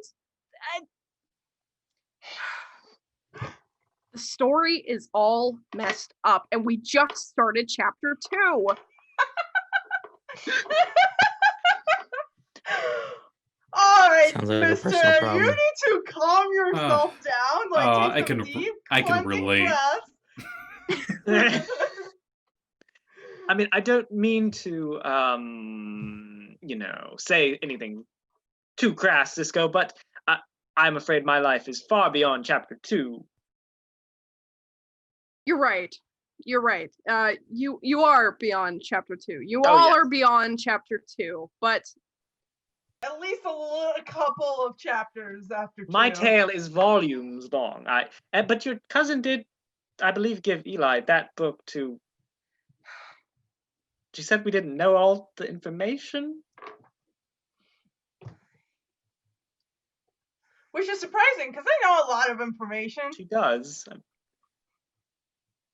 the story is all messed up. And we just started chapter 2. All right, Sounds like a mister, personal you problem. need to calm yourself down. Like, take some deep, I can cleansing relate. breaths. I mean, I don't mean to, say anything too crass, Cisco, but I'm afraid my life is far beyond chapter 2. You're right. You're right. You are beyond chapter 2. You Oh, all yes. are beyond chapter 2. But At least a couple of chapters after 2. My tale is volumes long. But your cousin did, I believe, give Eli that book to. She said we didn't know all the information. Which is surprising, because I know a lot of information. She does.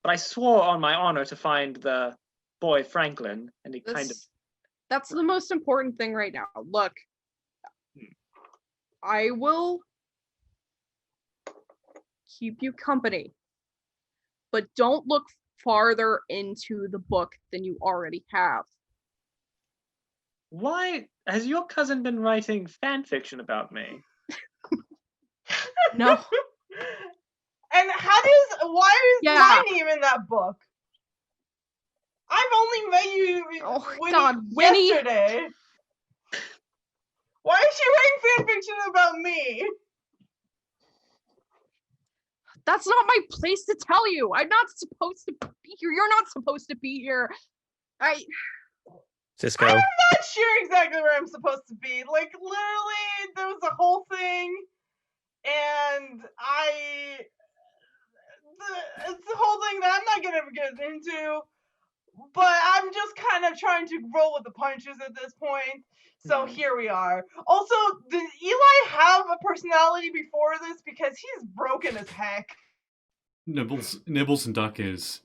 But I swore on my honor to find the boy Franklin, and he kind of. that's the most important thing right now. Look, I will keep you company, but don't look farther into the book than you already have. Why has your cousin been writing fan fiction about me? No. And why is Yeah. my name in that book? I've only met you Winnie. yesterday. Why is she writing fanfiction about me? That's not my place to tell you. I'm not supposed to be here. You're not supposed to be here. Cisco. I'm not sure exactly where I'm supposed to be. Like, literally, there was a whole thing, and it's the whole thing that I'm not gonna get into, but I'm just kind of trying to roll with the punches at this point. So here we are. Also, did Eli have a personality before this? Because he's broken as heck. Nibbles and Duck is,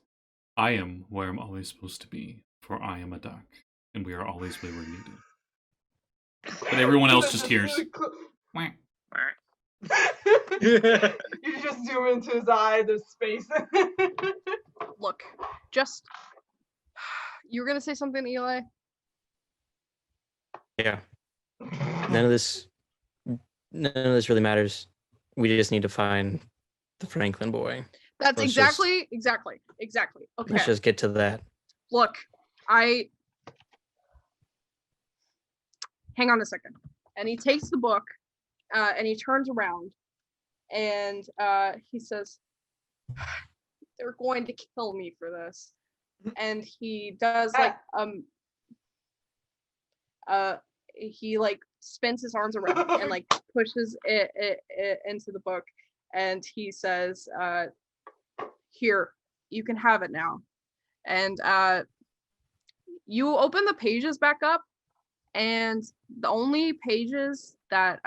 I am where I'm always supposed to be, for I am a duck, and we are always where we're needed. But everyone else just hears. Wah. You just zoom into his eye, there's space. Look, just you were gonna say something, Eli? Yeah. None of this really matters. We just need to find the Franklin boy. That's Let's exactly. Okay. Let's just get to that. Look, hang on a second. And he takes the book, and he turns around, and he says, "They're going to kill me for this. and he does like he like spins his arms around and like pushes it into the book, and he says, "Here, you can have it now." And you open the pages back up, and the only pages that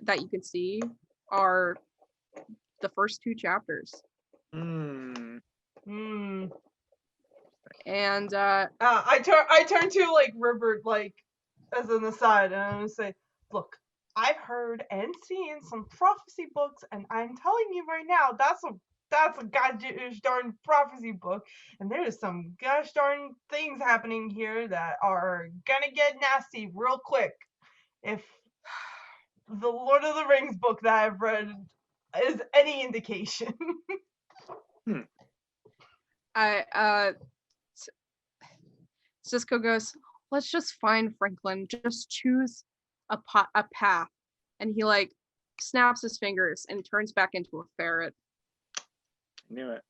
that you can see are the first 2 chapters. Hmm. And I turn to like Ribbert, like as an aside, and I'm gonna say, look, I've heard and seen some prophecy books, and I'm telling you right now, that's a gosh darn prophecy book, and there's some gosh darn things happening here that are gonna get nasty real quick. If the Lord of the Rings book that I've read is any indication. Cisco goes, "Let's just find Franklin. Just choose a path." And he like snaps his fingers and turns back into a ferret. Knew it.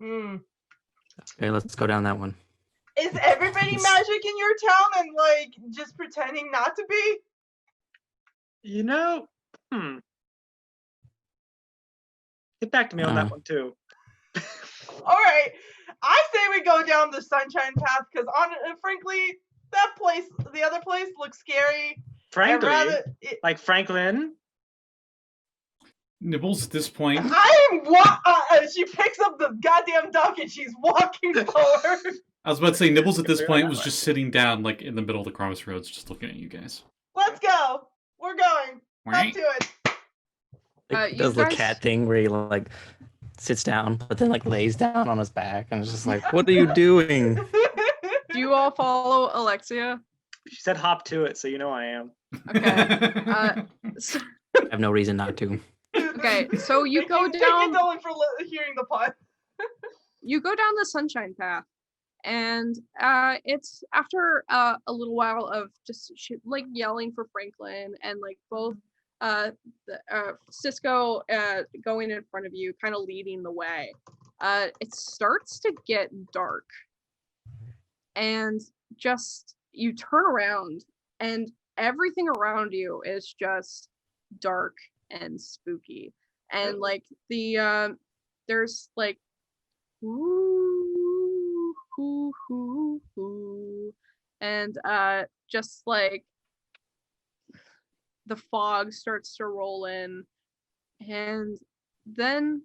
Okay, let's go down that one. Is everybody magic in your town and like just pretending not to be? You know, Get back to me on that one too. All right, I say we go down the Sunshine Path because, frankly, that place, the other place, looks scary. Frankly, like Franklin. Nibbles at this point. She picks up the goddamn duck and she's walking forward. I was about to say, Nibbles at this point was just sitting down, like in the middle of the crossroads, just looking at you guys. Let's go. We're going. Up to it. He does the cat thing where he like sits down, but then like lays down on his back, and it's just like, what are you doing? Do you all follow Alexia? She said hop to it, so you know I am. Okay. I have no reason not to. Okay, so you go Thank you, down. Dylan, for hearing the pun. You go down the Sunshine Path, and it's after a little while of just like yelling for Franklin, and like both Cisco going in front of you, kind of leading the way. It starts to get dark, and just you turn around, and everything around you is just dark and spooky, and like there's like ooh, hoo, hoo, hoo, and just like the fog starts to roll in, and then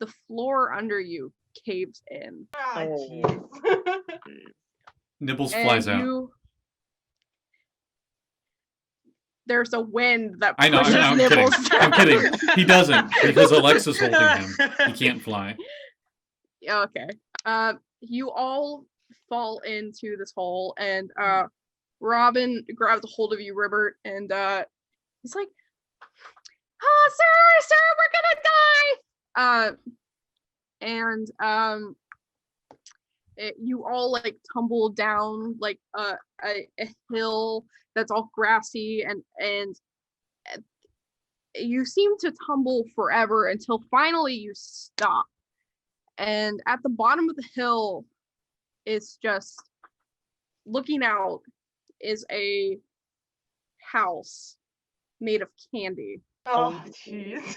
the floor under you caves in. Nibbles flies out. There's a wind that I know, pushes I'm Nibbles kidding. down. I'm kidding. He doesn't, because Alexa's holding him. He can't fly. Okay. You all fall into this hole, and Robin grabs a hold of you, Ribbert, and he's like, "Oh, sir, we're gonna die!" You all like tumble down like a hill that's all grassy, and you seem to tumble forever until finally you stop. And at the bottom of the hill is just looking out is a house made of candy. Oh, jeez.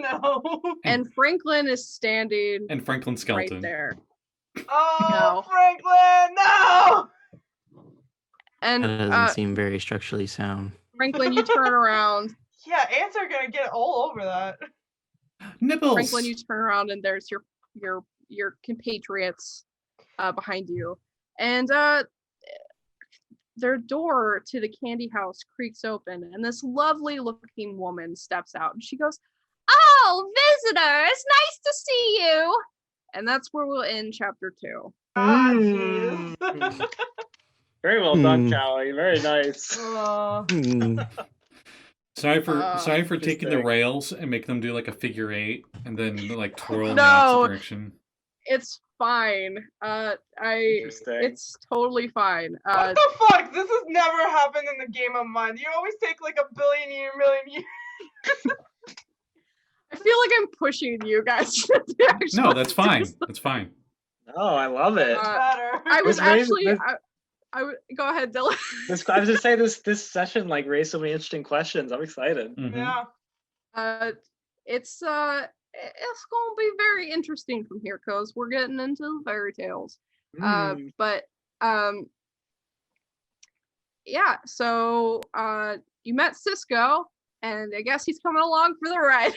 No. And Franklin is standing And Franklin Skeleton. right there. Oh, No. Franklin, no! And That doesn't seem very structurally sound. Franklin, you turn around. Yeah, ants are gonna get all over that. Nibbles! Franklin, you turn around, and there's your compatriots behind you, and their door to the candy house creaks open, and this lovely looking woman steps out, and she goes, "Oh, visitor, it's nice to see you." And that's where we'll end chapter 2. Ah, jeez. Very well done, Callie. Very nice. Sorry for taking the interesting. rails and make them do like a figure 8 and then like twirl in the No. opposite direction. It's fine. Interesting. It's totally fine. What the fuck? This has never happened in the game of mine. You always take like a billion million years. I feel like I'm pushing you guys. to actually No, that's do fine. stuff. That's fine. Oh, I love it. Better. I was This raises- actually. this- I would go ahead, Dylan. I was gonna say this session like raised so many interesting questions. I'm excited. Mhm. Yeah. It's gonna be very interesting from here because we're getting into the fairy tales. Mm. But yeah. So you met Cisco, and I guess he's coming along for the ride.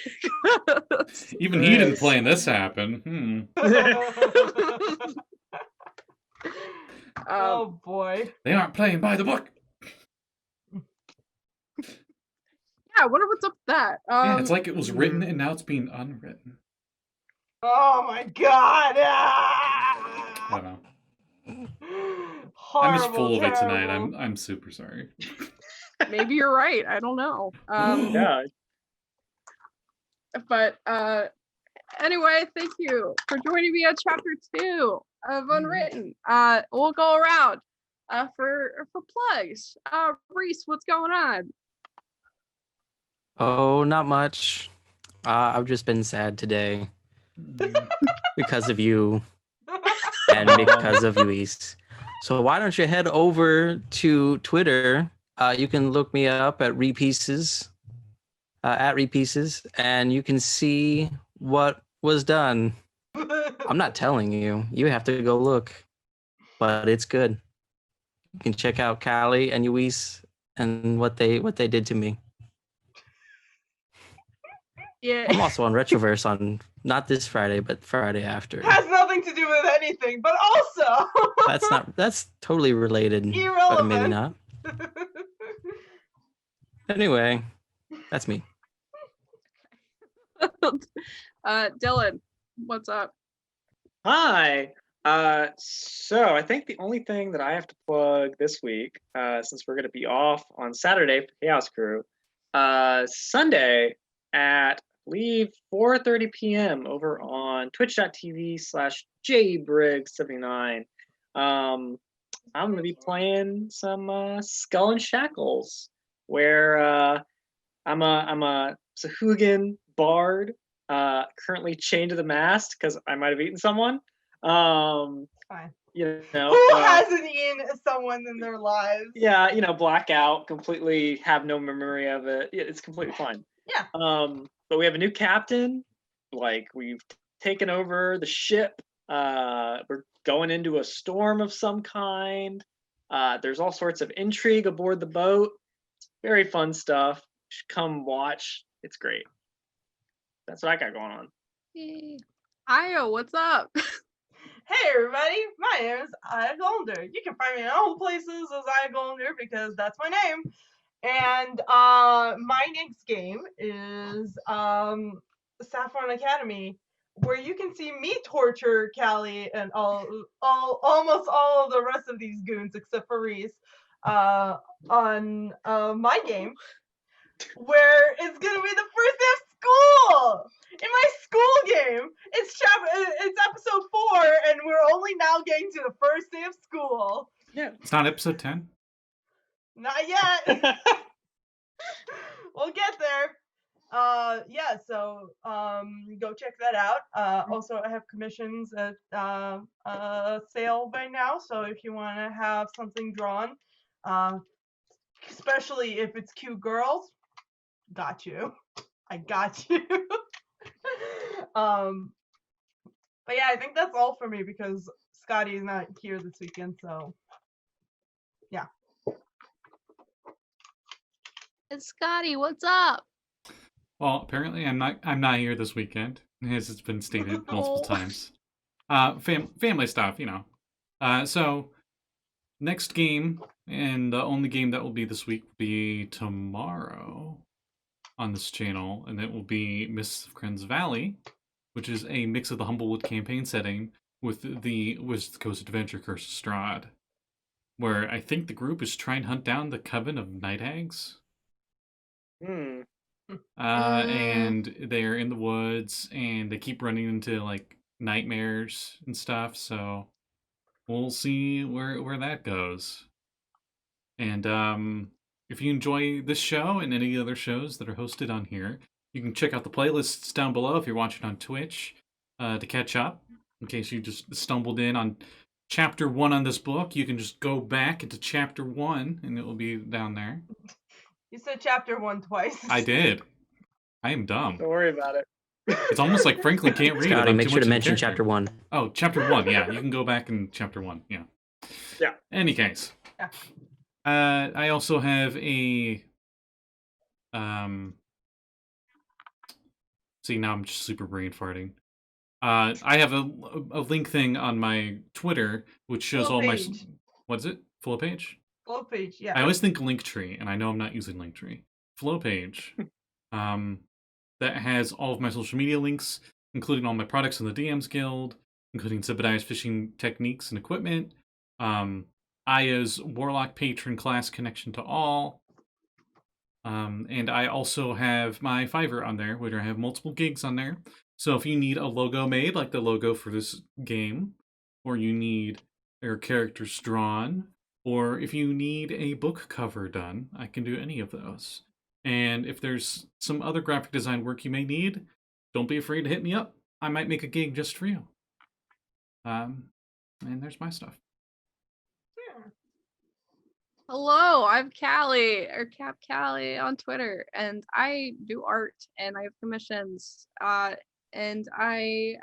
Even he didn't Nice. plan this happen. Oh boy. They aren't playing by the book. Yeah, I wonder what's up with that. Yeah, it's like it was written and now it's being unwritten. Oh my god. I don't know. Horrible, I'm just full of it tonight. terrible. I'm super sorry. maybe you're right. I don't know. Yeah. But anyway, thank you for joining me on chapter 2 of Unwritten. We'll go around for plugs. Reese, what's going on? Oh, not much. I've just been sad today because of you and because of Luis. So why don't you head over to Twitter? You can look me up at Repieces, at Repieces, and you can see what was done. I'm not telling you. You have to go look, but it's good. You can check out Callie and Luis and what they did to me. Yeah. I'm also on Retroverse on not this Friday, but Friday after. Has nothing to do with anything, but also That's totally related, but irrelevant. maybe not. Anyway, that's me. Dylan, what's up? Hi. So I think the only thing that I have to plug this week, since we're going to be off on Saturday for Chaos Crew, Sunday at, I believe, 4:30 p.m. over on twitch.tv/jbriggs79. I'm going to be playing some Skull and Shackles, where I'm a Sahuagin bard, currently chained to the mast because I might have eaten someone. Fine. You know, Who hasn't eaten someone in their lives? yeah, blackout, completely have no memory of it. Yeah, it's completely fine. Yeah. But we have a new captain. Like, we've taken over the ship. We're going into a storm of some kind. There's all sorts of intrigue aboard the boat. Very fun stuff. You should come watch. It's great. That's what I got going on. Io, what's up? Hey everybody, my name is Aya Golder. You can find me in all places as Aya Golder because that's my name. And my next game is Saffron Academy, where you can see me torture Callie and almost all of the rest of these goons except for Reese on my game, where it's gonna be the first day of school. In my school game, it's episode 4, and we're only now getting to the first day of school. Yeah. It's not episode 10? Not yet. We'll get there. Yeah, so go check that out. Also, I have commissions at sale right now, so if you want to have something drawn, especially if it's cute girls, got you. I got you. But yeah, I think that's all for me because Scotty is not here this weekend, so yeah. And Scotty, what's up? Well, apparently I'm not here this weekend, as it's been stated multiple Oh. times. Family stuff, So next game, and the only game that will be this week will be tomorrow on this channel, and it will be Mists of Kren's Valley, which is a mix of the Humblewood campaign setting with the Wizard Coast Adventure Curse of Strahd, where I think the group is trying to hunt down the Coven of Night Hags. And they're in the woods, and they keep running into like nightmares and stuff. So we'll see where that goes. And if you enjoy this show and any other shows that are hosted on here, You can check out the playlists down below if you're watching on Twitch to catch up. In case you just stumbled in on chapter 1 on this book, you can just go back into chapter 1 and it will be down there. You said chapter 1 twice. I did. I am dumb. Don't worry about it. It's almost like Franklin can't read. Scotty, I'm make too sure much to of a mention character. chapter 1. Oh, chapter 1. Yeah, you can go back in chapter 1. Yeah. Yeah. Any case. Yeah. I also have a see, now I'm just super brain farting. I have a link thing on my Twitter which shows Full all my page. what is it? Flow page? Flow page, yeah. I always think Linktree, and I know I'm not using Linktree. Flow page. That has all of my social media links, including all my products in the DMs Guild, including Zebediah's fishing techniques and equipment, Aya's Warlock Patron class connection to all, and I also have my Fiverr on there, where I have multiple gigs on there. So if you need a logo made, like the logo for this game, or you need your characters drawn, or if you need a book cover done, I can do any of those. And if there's some other graphic design work you may need, don't be afraid to hit me up. I might make a gig just for you. And there's my stuff. Hello, I'm Callie, or Cap Callie on Twitter, and I do art and I have commissions. And I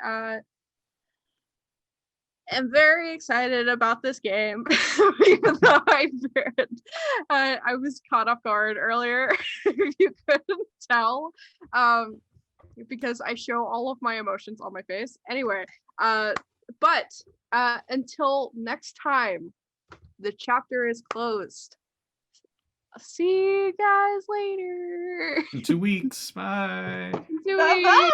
am very excited about this game, even though I was caught off guard earlier, if you couldn't tell, because I show all of my emotions on my face. Anyway, but until next time, the chapter is closed. I'll see you guys later. In 2 weeks. Bye. In 2 Bye weeks. bye.